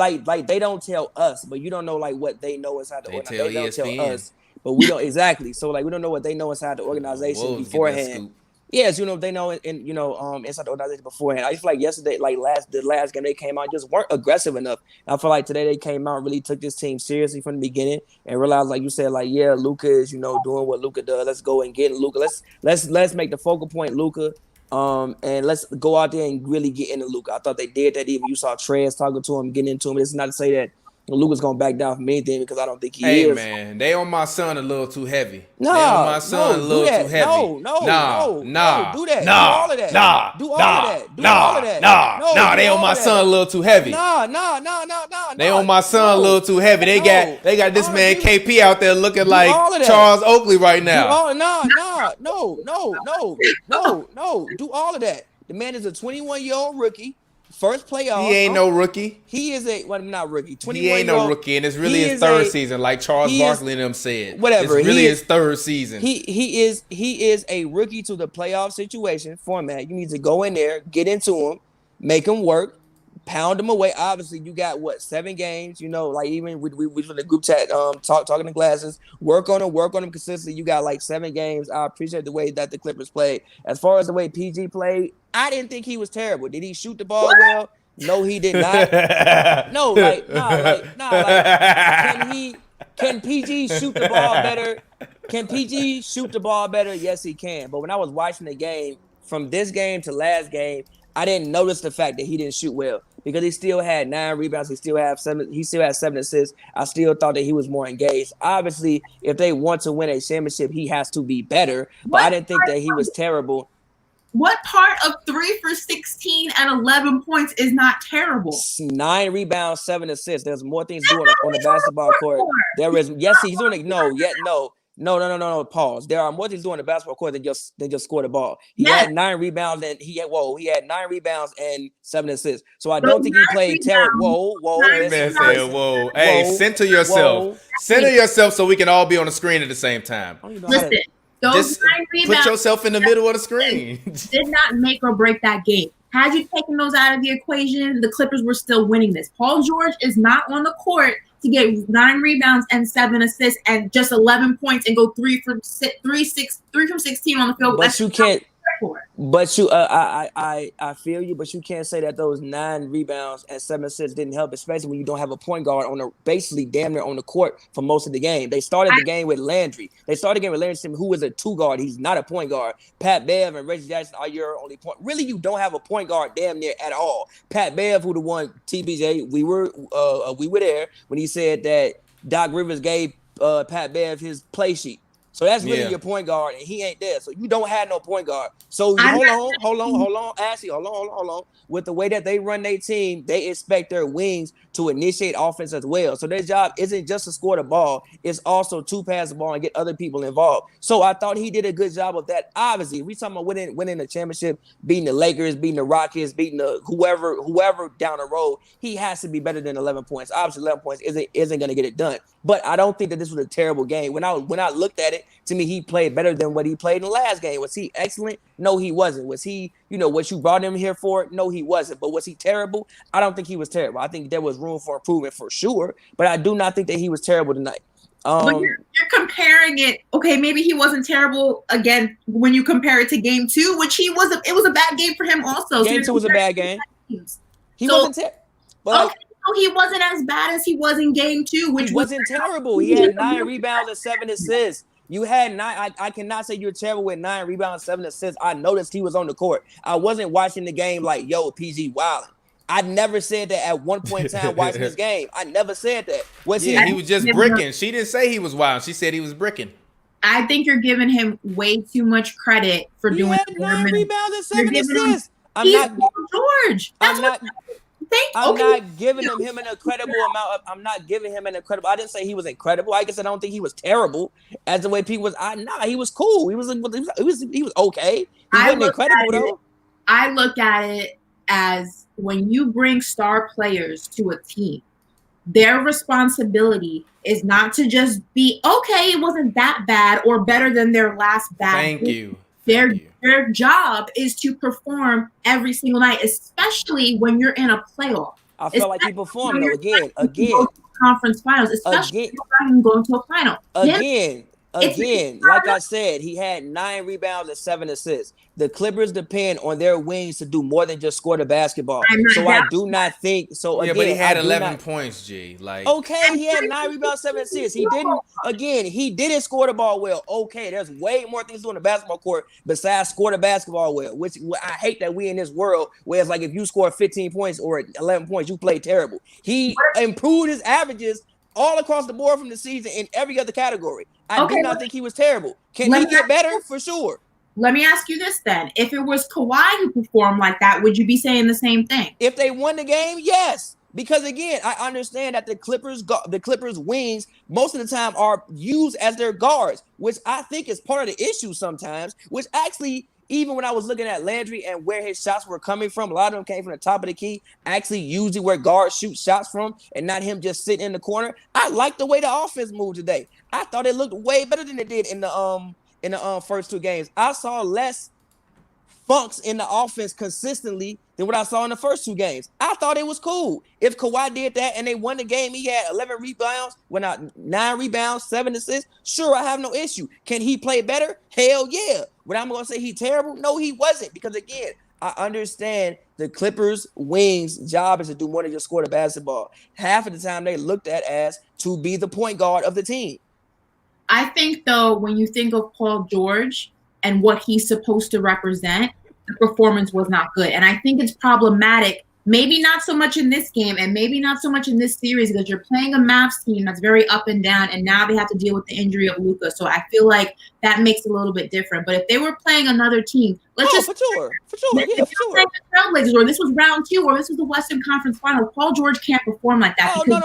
they don't tell us, but you don't know like what they know inside the organization. They don't tell us, but we don't exactly. So like we don't know what they know inside the organization beforehand. Yes, they know inside the organization beforehand. I just feel like yesterday, the last game they came out just weren't aggressive enough. I feel like today they came out and really took this team seriously from the beginning and realized, like you said, Luka is doing what Luka does. Let's go and get Luka. Let's make the focal point Luka. And let's go out there and really get into Luka. I thought they did that. Even you saw Trez talking to him, getting into him. This is not to say that Luka's gonna back down from anything because I don't think he is. Hey man, they on my son a little too heavy. No, they on my son a little too heavy. No, do that. Do all of that. Do all of that. They on my son a little too heavy. No. They on my son a little too heavy. They got this man KP out there looking like Charles Oakley right now. No. Do all of that. The man is a 21-year-old rookie. First playoff. He ain't no rookie. He is not rookie. He ain't no rookie, and it's really his third season, like Charles Barkley and them said. Whatever. It's really his third season. He is a rookie to the playoff situation format. You need to go in there, get into him, make him work, pound him away. Obviously, you got 7 games. Even we from the group chat talking to glasses. Work on him consistently. You got 7 games. I appreciate the way that the Clippers played. As far as the way PG played, I didn't think he was terrible. Did he shoot the ball well? No, he did not. Can PG shoot the ball better? Can PG shoot the ball better? Yes, he can. But when I was watching the game, from this game to last game, I didn't notice the fact that he didn't shoot well because he still had 9 rebounds. He still had 7 assists. I still thought that he was more engaged. Obviously, if they want to win a championship, he has to be better. But I didn't think that he was terrible. What part of 3 for 16 and 11 points is not terrible? 9 rebounds, 7 assists. There's more things doing on the basketball court. There is, yes, he's doing it. No. Pause. There are more things doing on the basketball court than just score the ball. He had 9 rebounds and he had 9 rebounds and 7 assists. So I don't think he played terrible. Whoa. Man said, whoa. Hey, center yourself. Center yourself so we can all be on the screen at the same time. Listen. Those 9 rebounds, put yourself in the middle of the screen. Did not make or break that game. Had you taken those out of the equation, the Clippers were still winning this. Paul George is not on the court to get 9 rebounds and 7 assists and just 11 points and go 3 from 16 on the field. But you can't. for. But you, I feel you, but you can't say that those 9 rebounds and 7 assists didn't help, especially when you don't have a point guard on the basically damn near on the court for most of the game. They started the game with Landry. Who is a 2 guard. He's not a point guard. Pat Bev and Reggie Jackson are your only point. Really, you don't have a point guard damn near at all. Pat Bev, who the one TBJ, we were there when he said that Doc Rivers gave Pat Bev his play sheet. So that's really your point guard, and he ain't there. So you don't have no point guard. So hold on, Ashley, hold on. With the way that they run their team, they expect their wings to initiate offense as well. So their job isn't just to score the ball; it's also to pass the ball and get other people involved. So I thought he did a good job of that. Obviously, we talking about winning the championship, beating the Lakers, beating the Rockets, beating the whoever down the road. He has to be better than 11 points. Obviously, 11 points isn't going to get it done. But I don't think that this was a terrible game. When I looked at it, to me, he played better than what he played in the last game. Was he excellent? No, he wasn't. Was he, what you brought him here for? No, he wasn't. But was he terrible? I don't think he was terrible. I think there was room for improvement for sure. But I do not think that he was terrible tonight. But you're comparing it. Okay, maybe he wasn't terrible again when you compare it to game 2, which it was a bad game for him also. Game 2 was a bad game. He wasn't terrible. Okay. So he wasn't as bad as he was in game 2, which wasn't terrible. He had 9 rebounds and 7 assists. You had 9. I cannot say you're terrible with 9 rebounds, 7 assists. I noticed he was on the court. I wasn't watching the game like, yo, PG wilding. I never said that at one point in time watching this game. I never said that. He was just bricking. She didn't say he was wild. She said he was bricking. I think you're giving him way too much credit for doing. He had 9 rebounds and 7 assists. I'm not giving him an incredible amount. I'm not giving him an incredible. I didn't say he was incredible. I guess I don't think he was terrible as the way people was. He was cool. He was okay. He wasn't incredible though. I look at it as when you bring star players to a team, their responsibility is not to just be okay. It wasn't that bad or better than their last bad. Thank you. Their job is to perform every single night, especially when you're in a playoff. I feel like he performed though. Again. Conference finals, especially when going to a final. Again, like I said, he had 9 rebounds and 7 assists. The Clippers depend on their wings to do more than just score the basketball. So I do not think so. Again, but he had 11 points, G. Okay, he had 9 rebounds, 7 assists. He didn't score the ball well. Okay, there's way more things to do on the basketball court besides score the basketball well. Which I hate that we in this world where it's like if you score 15 points or 11 points, you play terrible. He improved his averages all across the board from the season in every other category. I do not think he was terrible. Can he get better? For sure. Let me ask you this then. If it was Kawhi who performed like that, would you be saying the same thing? If they won the game, yes. Because again, I understand that the Clippers wings most of the time are used as their guards, which I think is part of the issue sometimes, which actually, even when I was looking at Landry and where his shots were coming from, a lot of them came from the top of the key, actually using where guards shoot shots from and not him just sitting in the corner. I like the way the offense moved today. I thought it looked way better than it did in the first 2 games. I saw less funks in the offense consistently than what I saw in the first 2 games. I thought it was cool. If Kawhi did that and they won the game, he had 11 rebounds, 9 rebounds, 7 assists. Sure, I have no issue. Can he play better? Hell yeah. But I'm going to say he's terrible? No, he wasn't. Because again, I understand the Clippers' wings' job is to do more than just score the basketball. Half of the time they looked at as to be the point guard of the team. I think, though, when you think of Paul George and what he's supposed to represent, the performance was not good. And I think it's problematic, maybe not so much in this game and maybe not so much in this series because you're playing a Mavs team that's very up and down, and now they have to deal with the injury of Luka. So I feel like that makes it a little bit different. But if they were playing another team, for sure. Trailblazers, or this was round 2, or this was the Western Conference Finals, Paul George can't perform like that. No.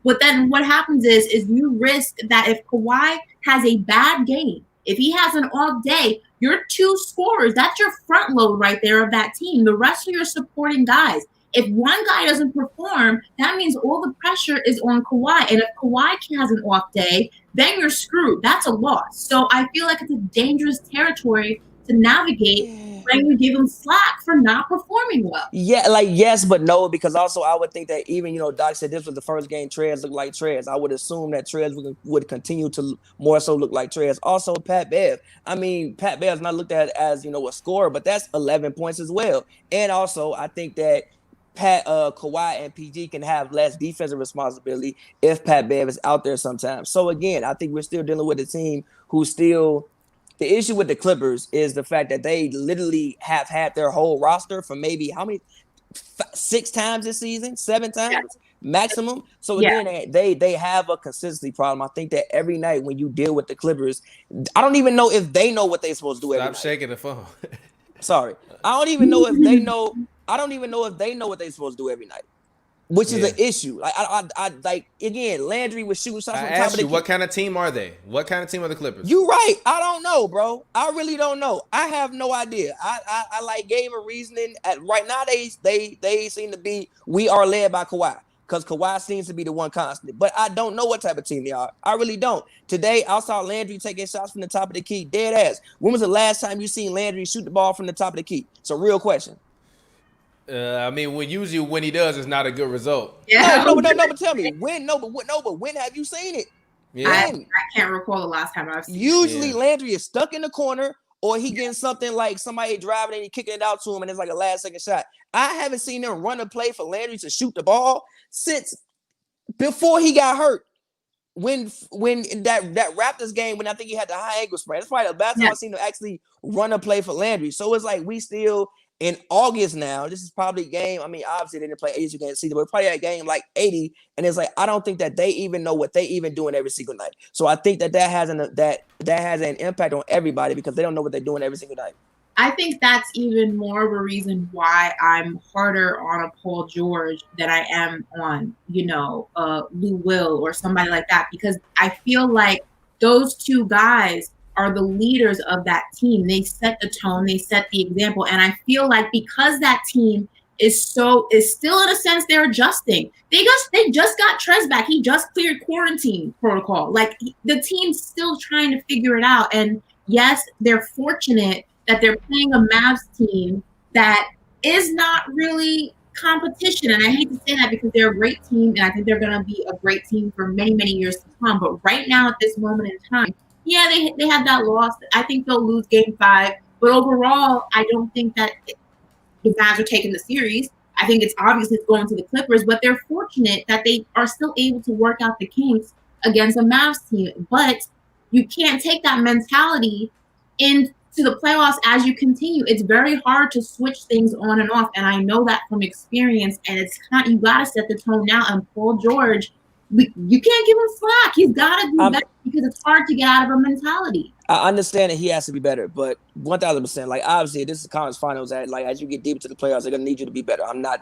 But then what happens is you risk that if Kawhi has a bad game, if he has an off day, your 2 scorers, that's your front load right there of that team. The rest of your supporting guys. If one guy doesn't perform, that means all the pressure is on Kawhi. And if Kawhi has an off day, then you're screwed. That's a loss. So I feel like it's a dangerous territory to navigate when you give him slack for not performing well. Yeah, like yes, but no, because also I would think that even, Doc said this was the first game Trez looked like Trez. I would assume that Trez would continue to more so look like Trez. Also, Pat Bev. I mean, Pat Bev's not looked at as, a scorer, but that's 11 points as well. And also, I think that Kawhi and PG can have less defensive responsibility if Pat Bev is out there sometimes. So again, I think we're still dealing with a team who's still. The issue with the Clippers is the fact that they literally have had their whole roster for maybe how many 6 times this season, 7 times maximum. So again, they have a consistency problem. I think that every night when you deal with the Clippers, I don't even know if they know what they're supposed to do every night. Stop shaking the phone. Sorry, I don't even know if they know. I don't even know if they know what they're supposed to do every night, which is an issue. Like I like again, Landry was shooting shots from the top of the key. What kind of team are they? What kind of team are the Clippers? You right. I don't know, bro. I really don't know. I have no idea. I like gave a reasoning. Right now, they seem to be. We are led by Kawhi because Kawhi seems to be the one constant. But I don't know what type of team they are. I really don't. Today, I saw Landry taking shots from the top of the key. Dead ass. When was the last time you seen Landry shoot the ball from the top of the key? It's a real question. I mean, when he does, it's not a good result. Yeah. No, but tell me when. But when have you seen it? Yeah. I can't recall the last time I've seen it. Usually Landry is stuck in the corner or he getting something like somebody driving and he kicking it out to him and it's like a last second shot. I haven't seen them run a play for Landry to shoot the ball since before he got hurt. When that Raptors game when I think he had the high ankle sprain. That's probably the last time I've seen him actually run a play for Landry. So it's like we still in August now. This is probably game. I mean, obviously they didn't play 82 games season, but probably a game like 80. And it's like I don't think that they even know what they even doing every single night. So I think that has an impact on everybody because they don't know what they're doing every single night. I think that's even more of a reason why I'm harder on a Paul George than I am on, Lou Will or somebody like that, because I feel like those two guys are the leaders of that team. They set the tone, they set the example. And I feel like because that team is still in a sense they're adjusting. They just got Trez back. He just cleared quarantine protocol. Like the team's still trying to figure it out. And yes, they're fortunate that they're playing a Mavs team that is not really competition. And I hate to say that because they're a great team and I think they're going to be a great team for many, many years to come. But right now at this moment in time, yeah, they had that loss. I think they'll lose game 5. But overall, I don't think that the Mavs are taking the series. I think it's obviously going to the Clippers, but they're fortunate that they are still able to work out the kinks against a Mavs team. But you can't take that mentality into the playoffs as you continue. It's very hard to switch things on and off, and I know that from experience. And it's you got to set the tone now. And Paul George, you can't give him slack. He's got to do better because it's hard to get out of a mentality. I understand that he has to be better, but 1,000%. Like obviously, this is conference finals. That like as you get deeper to the playoffs, they're gonna need you to be better. I'm not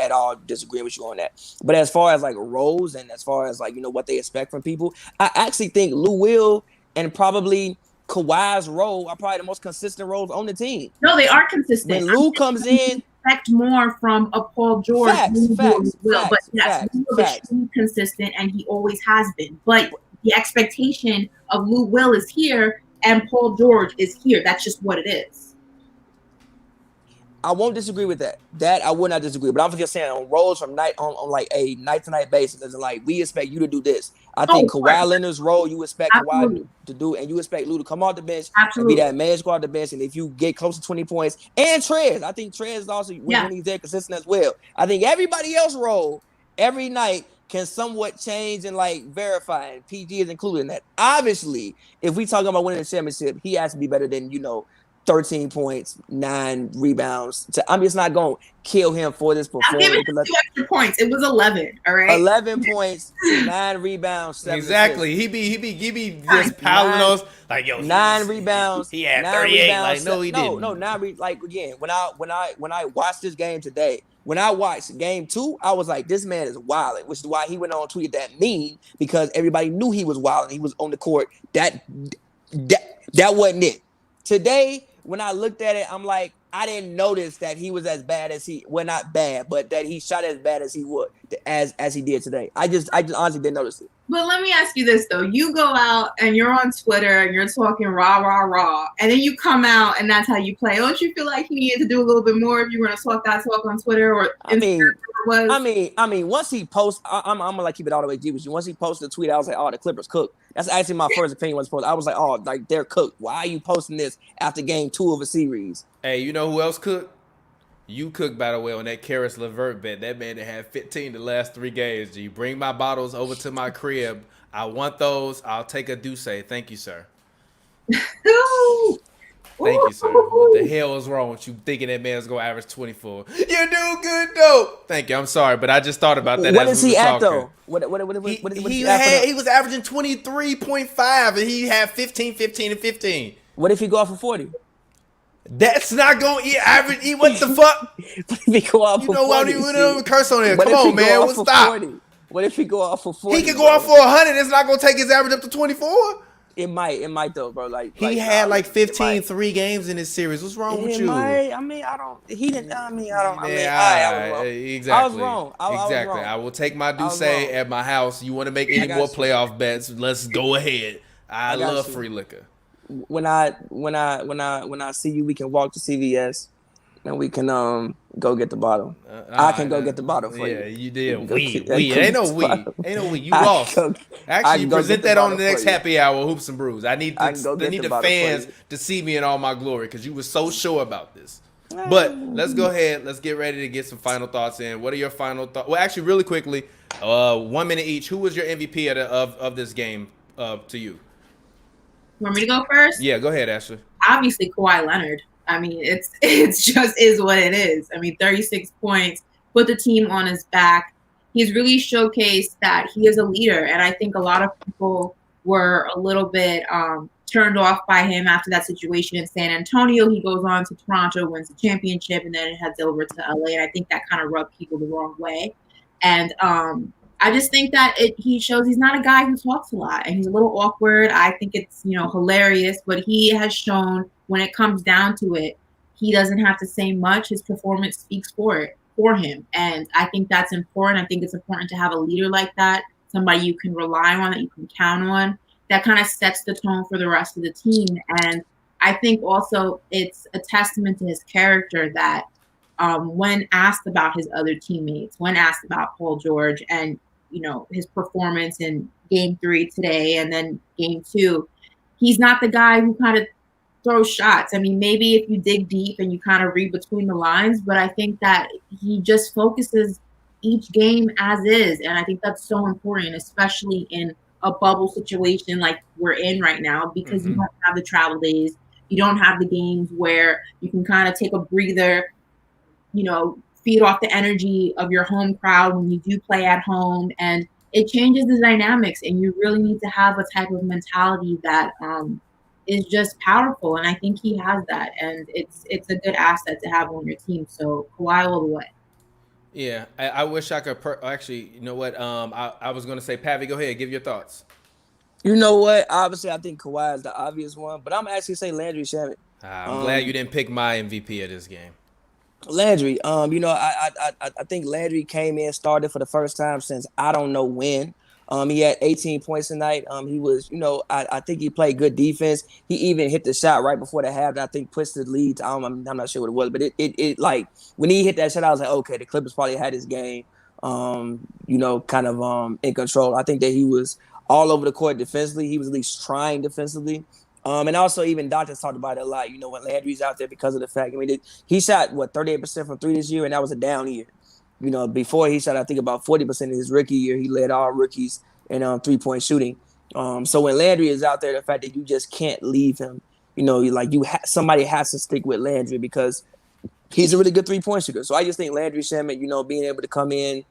at all disagreeing with you on that. But as far as like roles and as far as like what they expect from people, I actually think Lou Will and probably Kawhi's role are probably the most consistent roles on the team. No, they are consistent. When Lou comes in, expect more from a Paul George. Facts, but yes, Lou is consistent, and he always has been. But the expectation of Lou Will is here, and Paul George is here. That's just what it is. I won't disagree with that. That I would not disagree. But I'm just saying on roles from night on like a night to night basis, as in like we expect you to do this. I think Kawhi Leonard's role you expect Kawhi to do, and you expect Lou to come off the bench and be that man squad the bench. And if you get close to 20 points, and Trez, I think Trez is also when he's there consistent as well. I think everybody else role every night can somewhat change and like verify, and PG is included in that. Obviously, if we talking about winning the championship, he has to be better than 13 points, 9 rebounds. I'm just not going to kill him for this performance. I'll give it 2 extra points. It was 11, all right? 11 points, 9 rebounds, 7 Exactly. He be just piling those like 9 rebounds. He had 38. Rebounds, like no, he didn't. No, like again, when I watched this game today, when I watched game 2, I was like, this man is wilding, which is why he went on and tweeted that meme because everybody knew he was wilding. He was on the court. That wasn't it. Today, when I looked at it, I'm like, I didn't notice that he was as bad as not bad, but that he shot as bad as he would, as he did today. I just honestly didn't notice it. But let me ask you this though: you go out and you're on Twitter and you're talking rah rah rah, and then you come out and that's how you play. Don't you feel like you needed to do a little bit more if you were going to talk that talk on Twitter or Instagram? I mean, once he posts, I'm gonna like keep it all the way deep with you. Once he posted the tweet, I was like, oh, the Clippers cooked. That's actually my first opinion was posted. I was like, oh, like they're cooked. Why are you posting this after game 2 of a series? Hey, you know who else cooked? You cooked, by the way, on that Karis LeVert bet. That man that had 15 the last 3 games. G, bring my bottles over to my crib. I want those. I'll take a Douce. Thank you, sir. Thank you, sir. What the hell is wrong with you thinking that man's going to average 24? You do good, though. Thank you. I'm sorry, but I just thought about that. What is he at, though? What He was averaging 23.5, and he had 15, 15, and 15. What if he go off for 40? That's not going to average. What the fuck? What if he go off for 40? I don't even curse on there. Come on, man. What's stop? 40? What if he go off for 40? He could go off for 100. It's not going to take his average up to 24. It might though, bro. He had like 15 3 games in this series. What's wrong with you? I was wrong. Exactly. I will take my Douce at my house. You want to make any more playoff bets? Let's go ahead. I love free liquor. When I see you, we can walk to CVS and we can go get the bottle. I can go get the bottle for you. Yeah, you did. Weed. Ain't no weed. You lost. Actually, present that on the next happy hour, Hoops and Brews. I need the fans to see me in all my glory because you were so sure about this. But let's go ahead. Let's get ready to get some final thoughts in. What are your final thoughts? Well, actually, really quickly, 1 minute each. Who was your MVP of this game to you? Want me to go first? Yeah, go ahead, Ashley. Obviously, Kawhi Leonard. I mean, it's just is what it is. I mean, 36 points, put the team on his back. He's really showcased that he is a leader, and I think a lot of people were a little bit turned off by him after that situation in San Antonio. He goes on to Toronto, wins the championship, and then it heads over to LA, and I think that kind of rubbed people the wrong way. And I just think that he shows he's not a guy who talks a lot, and he's a little awkward. I think it's hilarious, but he has shown when it comes down to it, he doesn't have to say much. His performance speaks for him, and I think that's important. I think it's important to have a leader like that, somebody you can rely on, that you can count on. That kind of sets the tone for the rest of the team, and I think also it's a testament to his character that when asked about his other teammates, when asked about Paul George and his performance in Game 3 today and then Game 2, he's not the guy who kind of throws shots. I mean, maybe if you dig deep and you kind of read between the lines, but I think that he just focuses each game as is, and I think that's so important, especially in a bubble situation like we're in right now, because you don't have the travel days, you don't have the games where you can kind of take a breather, feed off the energy of your home crowd when you do play at home, and it changes the dynamics, and you really need to have a type of mentality that is just powerful, and I think he has that, and it's a good asset to have on your team. So Kawhi all the way. Yeah, I wish I could actually, you know what? I was going to say, Pavy, go ahead, give your thoughts. You know what? Obviously, I think Kawhi is the obvious one, but I'm actually say Landry Shamet. I'm glad you didn't pick my MVP of this game. Landry, I think Landry came in, started for the first time since I don't know when. He had 18 points tonight. He was, I think he played good defense. He even hit the shot right before the half that I think pushed the lead. I'm not sure what it was, but it like when he hit that shot, I was like, okay, the Clippers probably had his game, kind of in control. I think that he was all over the court defensively. He was at least trying defensively. And also even doctors talked about it a lot, when Landry's out there because of the fact, he shot, 38% from 3 this year, and that was a down year. Before he shot, I think about 40% in his rookie year. He led all rookies in 3-point shooting. So when Landry is out there, the fact that you just can't leave him, somebody has to stick with Landry because he's a really good 3-point shooter. So I just think Landry Shamet, being able to come in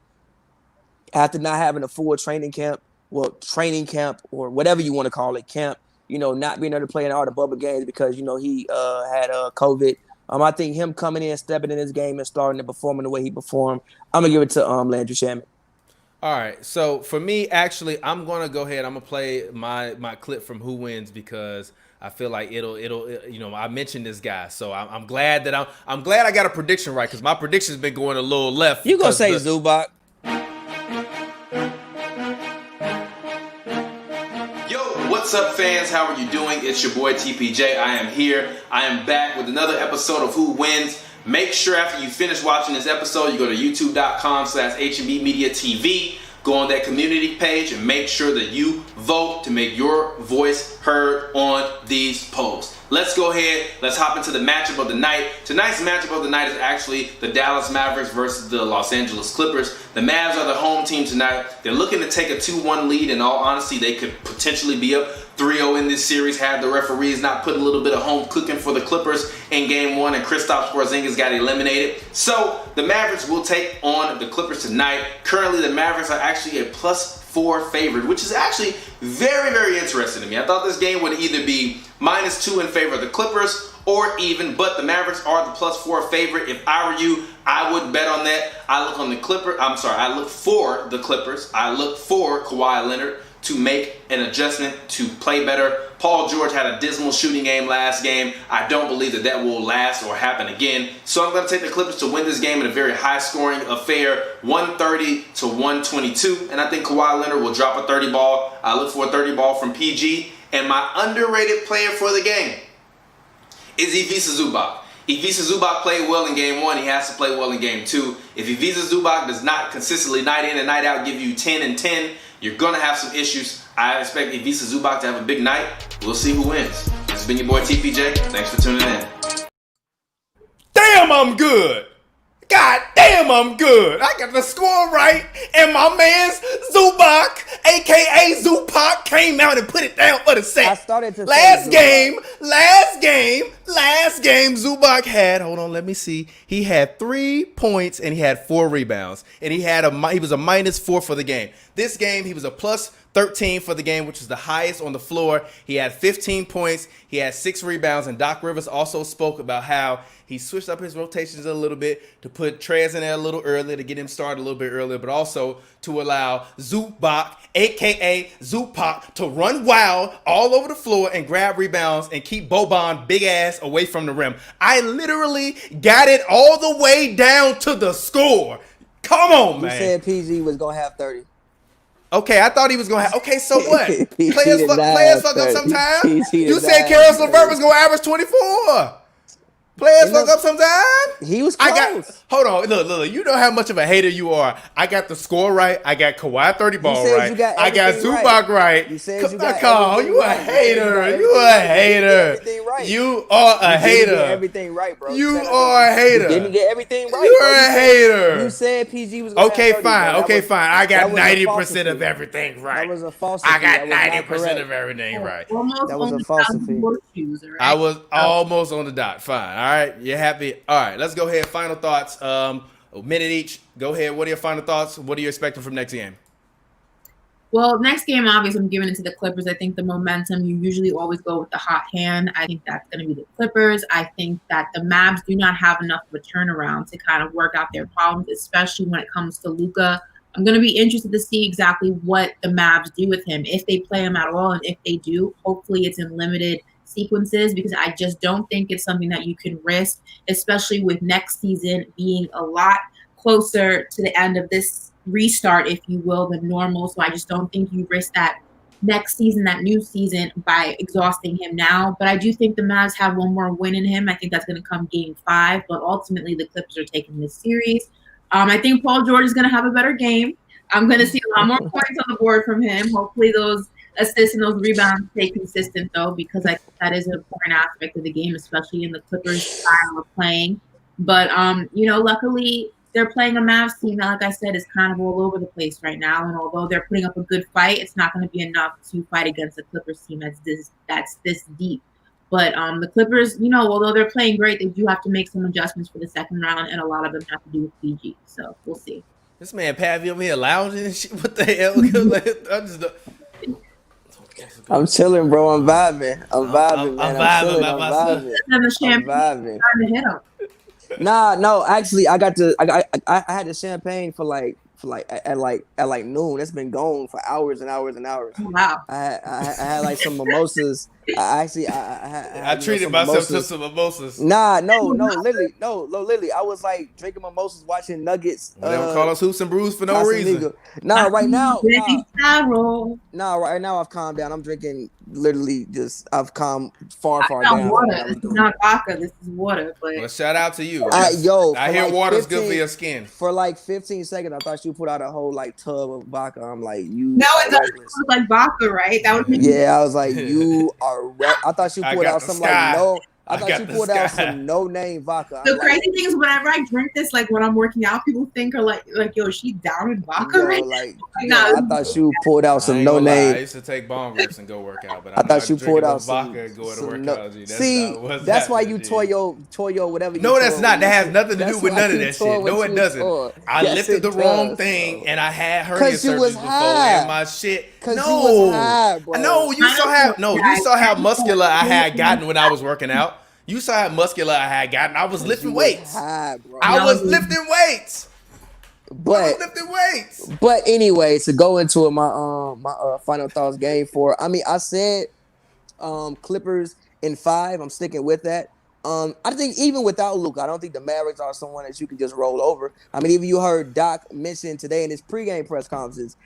after not having a full training camp or whatever you want to call it, camp, not being able to play in all the bubble games because, he had COVID. I think him coming in, stepping in his game and starting to perform the way he performed, I'm going to give it to Landry Shamet. All right. So for me, actually, I'm going to go ahead. I'm going to play my clip from Who Wins because I feel like it'll I mentioned this guy. So I'm glad that I'm glad I got a prediction right because my prediction's been going a little left. You going to say Zubac? What's up, fans? How are you doing? It's your boy TPJ. I am here. I am back with another episode of Who Wins. Make sure after you finish watching this episode, you go to youtube.com/HNB Media TV. Go on that community page and make sure that you vote to make your voice heard on these polls. Let's go ahead. Let's hop into the matchup of the night. Tonight's matchup of the night is actually the Dallas Mavericks versus the Los Angeles Clippers. The Mavs are the home team tonight. They're looking to take a 2-1 lead. In all honesty, they could potentially be up 3-0 in this series had the referees not put a little bit of home cooking for the Clippers in Game 1 and Kristaps Porzingis got eliminated. So the Mavericks will take on the Clippers tonight. Currently, the Mavericks are actually a +4 favorite, which is actually very, very interesting to me. I thought this game would either be -2 in favor of the Clippers or even, but the Mavericks are the +4 favorite. If I were you, I would bet on that. I look for the Clippers. I look for Kawhi Leonard to make an adjustment to play better. Paul George had a dismal shooting game last game. I don't believe that that will last or happen again. So I'm going to take the Clippers to win this game in a very high-scoring affair, 130-122. And I think Kawhi Leonard will drop a 30 ball. I look for a 30 ball from PG. And my underrated player for the game is Ivica Zubac. Ivica Zubac played well in Game 1. He has to play well in Game 2. If Ivica Zubac does not consistently night in and night out give you 10 and 10, you're going to have some issues. I expect Ivica Zubac to have a big night. We'll see who wins. This has been your boy TPJ. Thanks for tuning in. Damn, I'm good. God damn, I'm good. I got the score right, and my man's Zubac, a.k.a. Zupac, came out and put it down for the set. I started to last game, Zubac had, hold on, let me see. He had 3 points, and he had 4 rebounds. And he was a -4 for the game. This game, he was a +13 for the game, which is the highest on the floor. He had 15 points. He had 6 rebounds. And Doc Rivers also spoke about how he switched up his rotations a little bit to put Trez in there a little earlier, to get him started a little bit earlier, but also to allow Zubac, a.k.a. Zupac, to run wild all over the floor and grab rebounds and keep Boban big ass away from the rim. I literally got it all the way down to the score. Come on, man. You said PG was going to have 30. Okay, I thought he was going to have... Okay, so what? Players fuck up sometimes. You said not Karis LeVert was going to average 24. Players fuck up sometimes. He was close. Hold on, look. You know how much of a hater you are. I got the score right. I got Kawhi 30 ball right. I got Zubac right. You said you got you a hater. You a hater. You are a hater. Everything right, bro. You are a hater. You didn't get everything right. You're a hater. You said PG was going to have 30. Okay, fine. I got 90% of everything right. That was a falsity. I got 90% of everything right. That was a falsity. I was almost on the dot. Fine. All right. You're happy. All right. Let's go ahead. Final thoughts. A minute each. Go ahead. What are your final thoughts? What are you expecting from next game? Well, next game, obviously, I'm giving it to the Clippers. I think the momentum, you usually always go with the hot hand. I think that's going to be the Clippers. I think that the Mavs do not have enough of a turnaround to kind of work out their problems, especially when it comes to Luka. I'm going to be interested to see exactly what the Mavs do with him, if they play him at all, and if they do, hopefully it's in limited sequences, because I just don't think it's something that you can risk, especially with next season being a lot closer to the end of this restart, if you will, than normal. So I just don't think you risk that next season, that new season, by exhausting him now. But I do think the Mavs have one more win in him. I think that's going to come Game 5, but ultimately the Clippers are taking this series. I think Paul George is going to have a better game. I'm going to see a lot more points on the board from him. Hopefully those assists and those rebounds stay consistent, though, because I think that is an important aspect of the game, especially in the Clippers' style of playing. But, luckily they're playing a Mavs team that, like I said, is kind of all over the place right now. And although they're putting up a good fight, it's not going to be enough to fight against the Clippers team that's this deep. But the Clippers, although they're playing great, they do have to make some adjustments for the second round, and a lot of them have to do with PG. So we'll see. This man Pavy over here lounging and shit. What the hell? I'm chilling, bro. I'm vibing. I'm vibing, man. I'm vibing. No. Actually, I had the champagne at noon. It's been going for hours and hours and hours. Wow. I had like some mimosas I treated myself to some mimosas. Nah, no, literally. I was like drinking mimosas, watching Nuggets. They don't call us hoops and brews for no reason. Nah, right now, right now I've calmed down. I'm drinking literally I've calmed far down. Water. This is not vodka. This is water. But well, shout out to you. I hear like water's good for your skin. For like 15 seconds, I thought you put out a whole like tub of vodka. I'm like, you. No, it doesn't look like vodka, right? That was I was like, you are. I thought you put out some like no. I thought you pulled out some no-name vodka. The crazy thing is, whenever I drink this, like when I'm working out, people think are like, yo, she down with vodka, right? I thought you pulled out some no-name. I used to take bong rips and go work out, but I thought you pulled out vodka and go to work out. See, that's why you Toyo whatever. No, that's not. That has nothing to do with none of that shit. No, it doesn't. I lifted the wrong thing, and I had hernia surgery before, and my shit. No, you saw how muscular I had gotten when I was working out. You saw how muscular I had gotten. I was lifting weights. I was lifting weights. But anyway, to go into it, my final thoughts game 4. I mean, I said Clippers in 5. I'm sticking with that. I think even without Luka, I don't think the Mavericks are someone that you can just roll over. I mean, even you heard Doc mention today in his pregame press conferences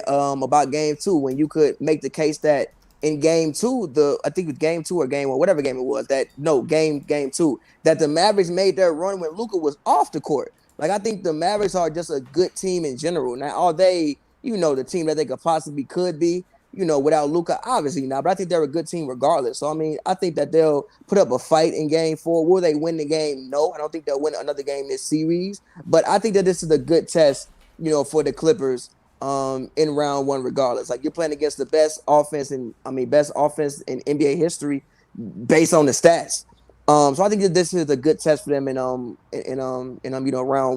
about game 2 when you could make the case that in game 2, I think it was game 2 or game 1, whatever game it was, game 2, that the Mavericks made their run when Luka was off the court. Like, I think the Mavericks are just a good team in general. Now, are they, the team that they could be, without Luka? Obviously not, but I think they're a good team regardless. So, I mean, I think that they'll put up a fight in game 4. Will they win the game? No, I don't think they'll win another game this series. But I think that this is a good test, for the Clippers in round 1 regardless. Like, you're playing against the best offense in NBA history based on the stats. So I think that this is a good test for them in round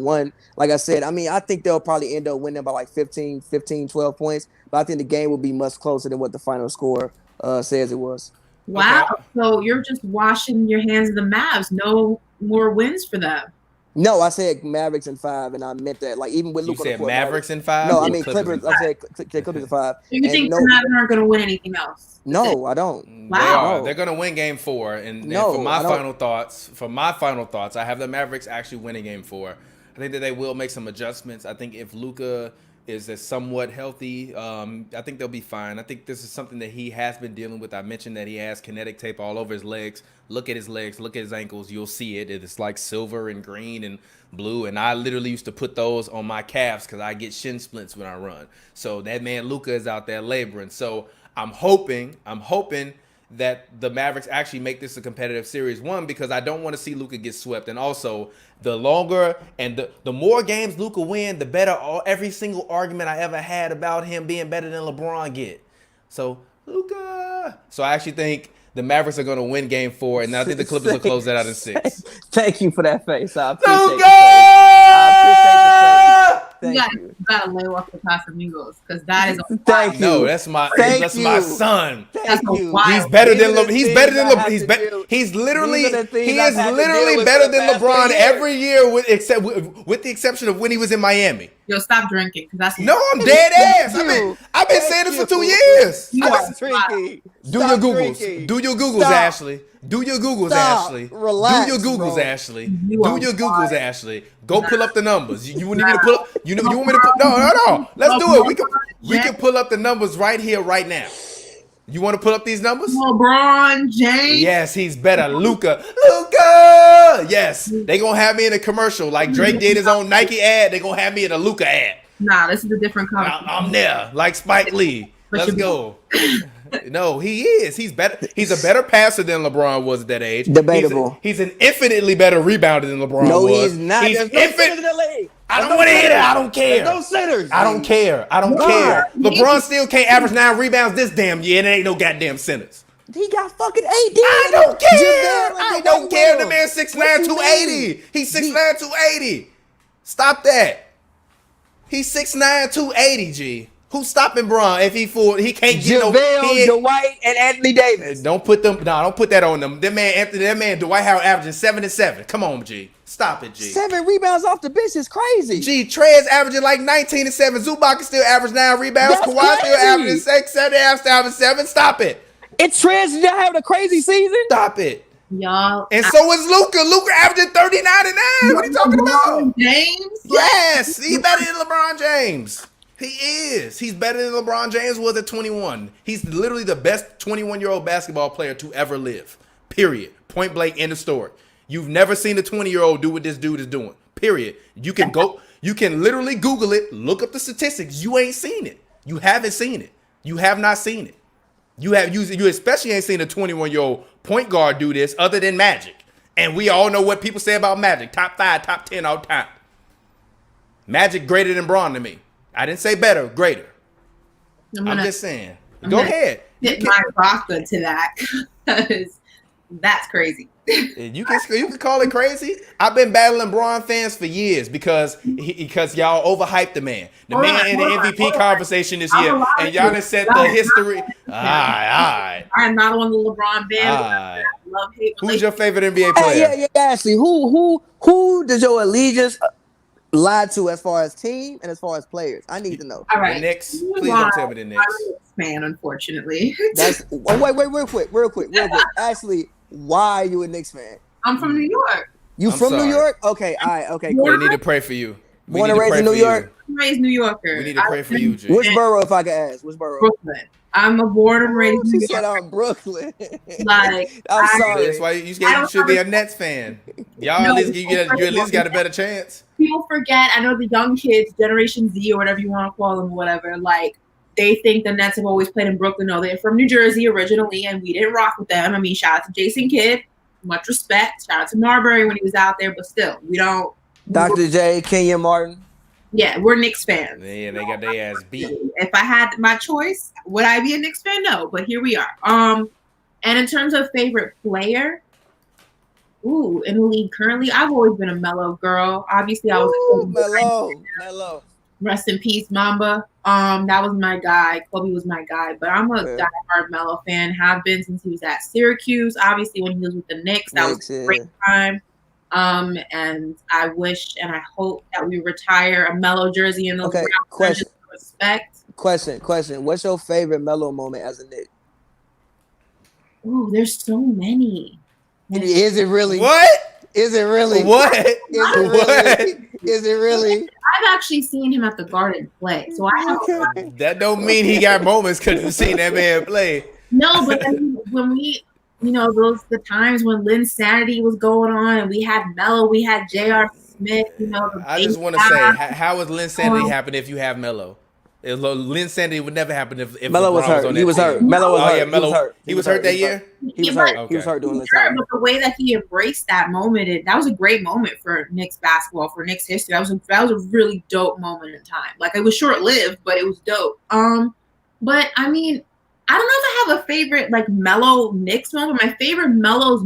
1. Like I said, I mean, I think they'll probably end up winning by like 15, 12 points, but I think the game will be much closer than what the final score says it was. Wow. Okay. So you're just washing your hands of the Mavs. No more wins for them. No, I said Mavericks in 5, and I meant that. Like, even with Luka, you said Mavericks in 5. No, I mean Clippers. I said Clippers in 5. So you think the Mavs aren't going to win anything else? No, I don't. Wow, they're going to win Game 4. And for my final thoughts, I have the Mavericks actually winning Game 4. I think that they will make some adjustments. I think if Luka is somewhat healthy, I think they'll be fine. I think this is something that he has been dealing with. I mentioned that he has kinetic tape all over his legs. Look at his legs, look at his ankles. You'll see it. It's like silver and green and blue. And I literally used to put those on my calves because I get shin splints when I run. So that man Luka is out there laboring. So I'm hoping that the Mavericks actually make this a competitive series. One, because I don't want to see Luka get swept. And also, the longer and the more games Luka win, the better every single argument I ever had about him being better than LeBron get. So, Luka. So I actually think the Mavericks are going to win Game 4, and I think the Clippers will close that out in 6. Thank you for that face. I appreciate You gotta lay off the Casamigos because that is a thank you. No, that's my son. Thank you. He's better than LeBron. He's literally better than LeBron every year with the exception of when he was in Miami. Yo, stop drinking because that's no, I'm dead ass. I've been saying this for 2 years. Drinking. Do your Googles. Do your Googles, Ashley. Do your Googles, Ashley. Relax, do your Googles, bro. Ashley. Do your Googles, Ashley. Go pull up the numbers. You need me to pull up? You want me to put? No. Let's do it. We can pull up the numbers right here, right now. You want to pull up these numbers? LeBron James. Yes, he's better. Luka. Yes, they gonna have me in a commercial like Drake did his own Nike ad. They gonna have me in a Luka ad. Nah, this is a different cover. I'm there, like Spike Lee. Let's go. No, he is. He's better. He's a better passer than LeBron was at that age. Debatable. He's an infinitely better rebounder than LeBron was. No, he's not. He's infinitely. I don't want to hear that. I don't care. No centers. I don't care. LeBron still can't average 9 rebounds this damn year, and it ain't no goddamn centers. He got fucking 8. I don't care. I don't care. The man 6'9", 280. He's 6'9", 280. Stop that. He's 6'9", 280, G. Who's stopping Bron if he can't get JaVale, Dwight, and Anthony Davis? Don't put that on them. That man Dwight Howard averaging 7 and 7. Come on, G. Stop it, G. 7 rebounds off the bench is crazy. G, Trey's averaging like 19 and 7. Zubac is still averaging 9 rebounds. Kawhi still averaging 6, 7, 7. Stop it. It's Trez not having a crazy season. Stop it. Y'all. And so is Luka. Luka averaging 39 and 9. What are you talking about? James? Yes, he's better than LeBron James. He is. He's better than LeBron James was at 21. He's literally the best 21-year-old basketball player to ever live. Period. Point blank, end of story. You've never seen a 20-year-old do what this dude is doing. Period. You can literally Google it, look up the statistics. You ain't seen it. You haven't seen it. You have not seen it. You especially ain't seen a 21-year-old point guard do this other than Magic. And we all know what people say about Magic. Top 5, top 10 all time. Magic greater than Bron to me. I didn't say better, greater. I'm just saying. Go ahead. Hit my vodka to that because that's crazy. You can call it crazy. I've been battling Bron fans for years because y'all overhyped the man. The man in the MVP conversation this year, and y'all done set the history. All right. I'm not on the LeBron band. Love hate. Who's your favorite NBA player? Yeah, Ashley. Who does your allegiance lie to as far as team and as far as players? I need to know. All right. The Knicks. Please don't tell me the Knicks. I'm a Knicks fan, unfortunately. Wait, real quick. Ashley, why are you a Knicks fan? I'm from New York. You from New York? Okay, all right, okay. We need to pray for you. Born and raised in New York? I'm raised New Yorker. We need to pray for you, G. Which borough, if I could ask? Which borough? Brooklyn. I'm a born and raised New She said Yorker. I'm Brooklyn. Like, I'm sorry. That's why you should be a Nets fan. Y'all No, you at least got a better chance. People forget, I know the young kids, Generation Z or whatever you want to call them, whatever, like, they think the Nets have always played in Brooklyn. No, they're from New Jersey originally, and we didn't rock with them. I mean, shout out to Jason Kidd. Much respect. Shout out to Marbury when he was out there, but still, we don't. Dr. J, Kenyon Martin. Yeah, we're Knicks fans. Yeah, they got their ass beat. If I had my choice, would I be a Knicks fan? No, but here we are. And in terms of favorite player, in the league currently, I've always been a Mellow girl. Obviously, I was Mellow. Rest in peace, Mamba. That was my guy. Kobe was my guy, but I'm a diehard Mellow fan. Have been since he was at Syracuse. Obviously, when he was with the Knicks, that was a great time. And I wish and I hope that we retire a Mellow jersey in those question. Respect. Question. What's your favorite Mellow moment as a Knick? Ooh, there's so many. Is it really? What? Is it really? What? Is it really? I've actually seen him at the Garden play, so I have. That don't mean he got moments because you've seen that man play. No, but then when we, the times when Lynn Sanity was going on, and we had Mellow, we had J.R. Smith. I just want to say, how would Lynn Sanity happen if you have Mellow? Lynn Sanity would never happen if Mellow was hurt. He was hurt. Mellow was hurt. Yeah, Mellow. He was hurt that year. He was hurt. He was hurt doing this time. But the way that he embraced that moment, that was a great moment for Knicks basketball, for Knicks history. That was a really dope moment in time. Like, it was short lived, but it was dope. But I mean, I don't know if I have a favorite like Mellow Knicks moment. My favorite Mellow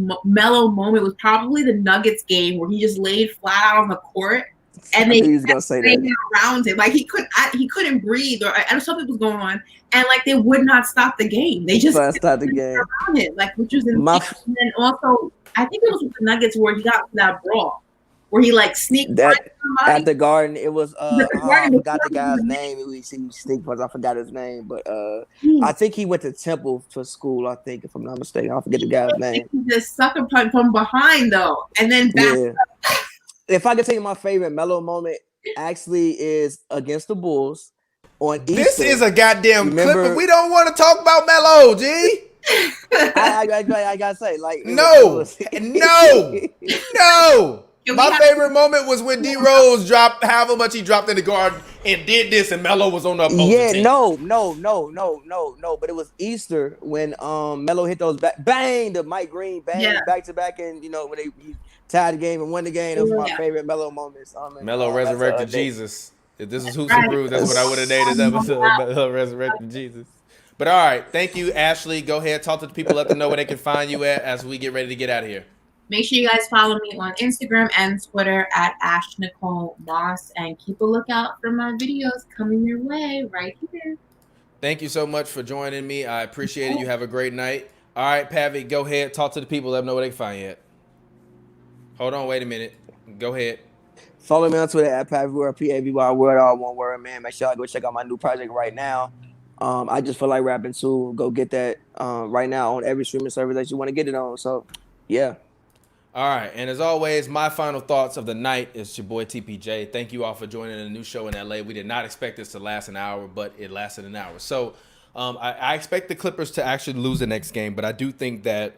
moment was probably the Nuggets game where he just laid flat out on the court. And they kept around him, like he couldn't breathe, or I don't know something was going on, and like they would not stop the game. They just stopped the game around him, like, which was insane. And then also, I think it was with the Nuggets where he got that brawl, where he like sneaked at the Garden. It was I forgot the guy's name. He sneaked, I forgot his name, but I think he went to Temple for school. I think, if I'm not mistaken, I forget the guy's name. He just sucker punch from behind though, and then back. If I could tell you my favorite Mellow moment, actually is against the Bulls on Easter. This is a goddamn clip, but we don't want to talk about Mellow, G. I gotta say, like, no. My favorite moment was when D Rose dropped however much he dropped in the guard and did this, and Mellow was on the opposing team. No. But it was Easter when Mellow hit those bang the Mike Green back to back, and when he tied the game and won the game. It was my favorite Mellow moments. Mellow resurrected Jesus. If this is Hoops and Brews, that's what I would have named this episode. Mellow resurrected Jesus. But all right, thank you, Ashley. Go ahead, talk to the people, let them know where they can find you at as we get ready to get out of here. Make sure you guys follow me on Instagram and Twitter at @AshNicoleMoss, and keep a lookout for my videos coming your way right here. Thank you so much for joining me. I appreciate it. You have a great night. All right, Pavy, go ahead, talk to the people, let them know where they can find you at. Hold on, wait a minute. Go ahead. Follow me on Twitter at Pavy, Pavy, word, all one word, man. Make sure I go check out my new project right now. I just feel like rapping too. Go get that right now on every streaming service that you want to get it on. So, yeah. All right, and as always, my final thoughts of the night is your boy TPJ. Thank you all for joining a new show in LA. We did not expect this to last an hour, but it lasted an hour. So I expect the Clippers to actually lose the next game, but I do think that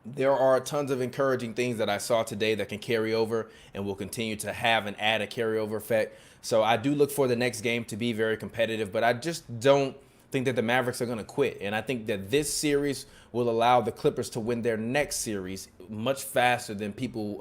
there are tons of encouraging things that I saw today that can carry over and will continue to have and add a carryover effect. So I do look for the next game to be very competitive, but I just don't think that the Mavericks are going to quit. And I think that this series will allow the Clippers to win their next series much faster than people,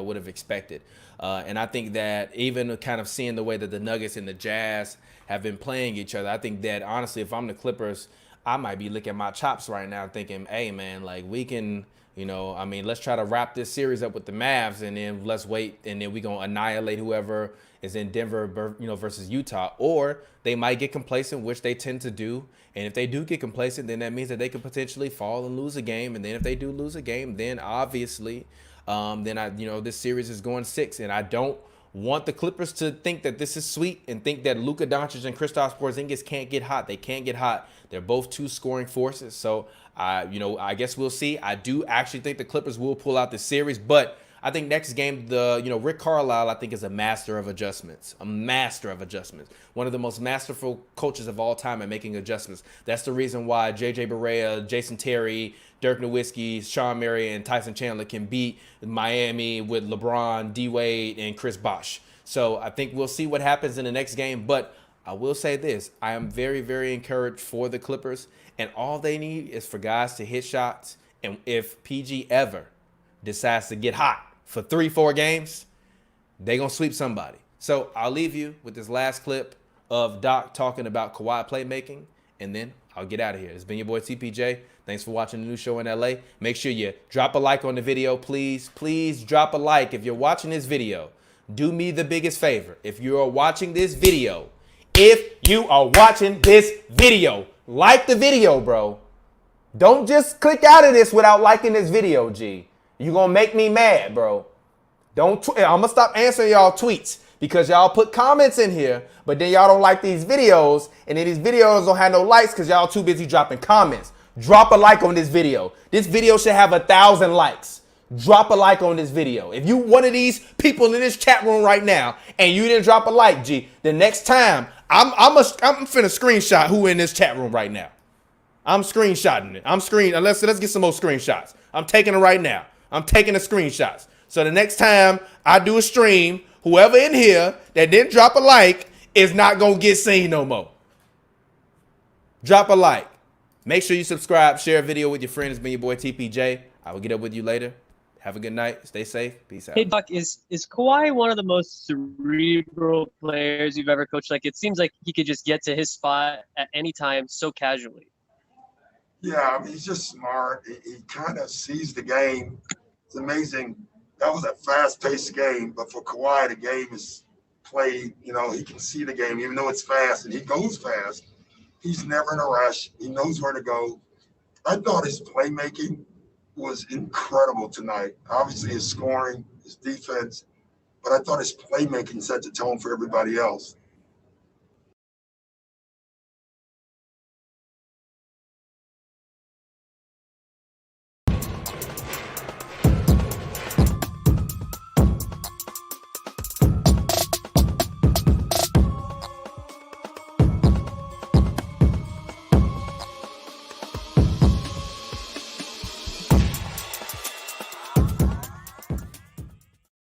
would have expected. And I think that even kind of seeing the way that the Nuggets and the Jazz have been playing each other, I think that honestly, if I'm the Clippers, I might be licking my chops right now thinking, hey, man, like we can, let's try to wrap this series up with the Mavs and then let's wait and then we're going to annihilate whoever is in Denver, versus Utah. Or they might get complacent, which they tend to do. And if they do get complacent, then that means that they could potentially fall and lose a game. And then if they do lose a game, then obviously, this series is going 6. And I don't want the Clippers to think that this is sweet and think that Luka Doncic and Kristaps Porzingis can't get hot. They can't get hot. They're both two scoring forces. So, I guess we'll see. I do actually think the Clippers will pull out the series, but I think next game, Rick Carlisle, I think, is a master of adjustments. One of the most masterful coaches of all time at making adjustments. That's the reason why J.J. Barea, Jason Terry, Dirk Nowitzki, Sean Murray, and Tyson Chandler can beat Miami with LeBron, D-Wade, and Chris Bosh. So I think we'll see what happens in the next game. But I will say this. I am very, very encouraged for the Clippers. And all they need is for guys to hit shots. And if PG ever decides to get hot for 3-4 games, they're going to sweep somebody. So I'll leave you with this last clip of Doc talking about Kawhi playmaking, and then I'll get out of here. It's been your boy TPJ. Thanks for watching the new show in LA. Make sure you drop a like on the video, please. Please drop a like. If you're watching this video, do me the biggest favor. If you are watching this video, like the video, bro. Don't just click out of this without liking this video, G. You're going to make me mad, bro. I'm going to stop answering y'all tweets because y'all put comments in here, but then y'all don't like these videos, and then these videos don't have no likes because y'all too busy dropping comments. Drop a like on this video. This video should have 1,000 likes. Drop a like on this video. If you one of these people in this chat room right now and you didn't drop a like, G, the next time I'm finna screenshot who in this chat room right now. I'm screenshotting it. Let's get some more screenshots. I'm taking it right now. I'm taking the screenshots. So the next time I do a stream, whoever in here that didn't drop a like is not going to get seen no more. Drop a like. Make sure you subscribe, share a video with your friends. It's been your boy TPJ. I will get up with you later. Have a good night. Stay safe. Peace out. Hey, Doc, is Kawhi one of the most cerebral players you've ever coached? Like, it seems like he could just get to his spot at any time so casually. Yeah, he's just smart. He kind of sees the game. It's amazing. That was a fast-paced game, but for Kawhi, the game is played. He can see the game, even though it's fast, and he goes fast. He's never in a rush. He knows where to go. I thought his playmaking was incredible tonight. Obviously, his scoring, his defense, but I thought his playmaking set the tone for everybody else.